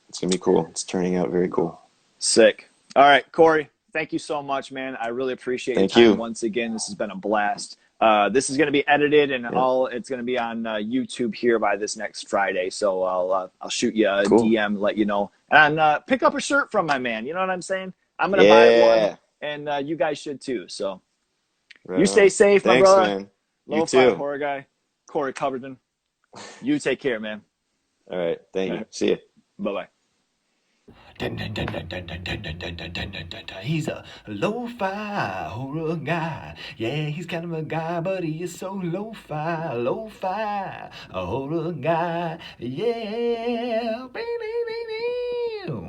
It's gonna be cool. It's turning out very cool. Sick. All right, Corey, thank you so much, man. I really appreciate your Thank time you. once again. This has been a blast. This is going to be edited and Yep. it's going to be on YouTube here by this next Friday. So I'll shoot you a Cool. DM, let you know, and pick up a shirt from my man. You know what I'm saying? I'm going to buy one, Yeah. and you guys should too. So you Right stay on. safe, my Thanks, brother. man. You Lo-fi too. horror guy, Corey Coverstone. You take care, man. All right. Thank you. See ya. Bye bye. He's a lo-fi horror guy. Yeah, he's kind of a guy, but he is so lo-fi, a horror guy. Yeah.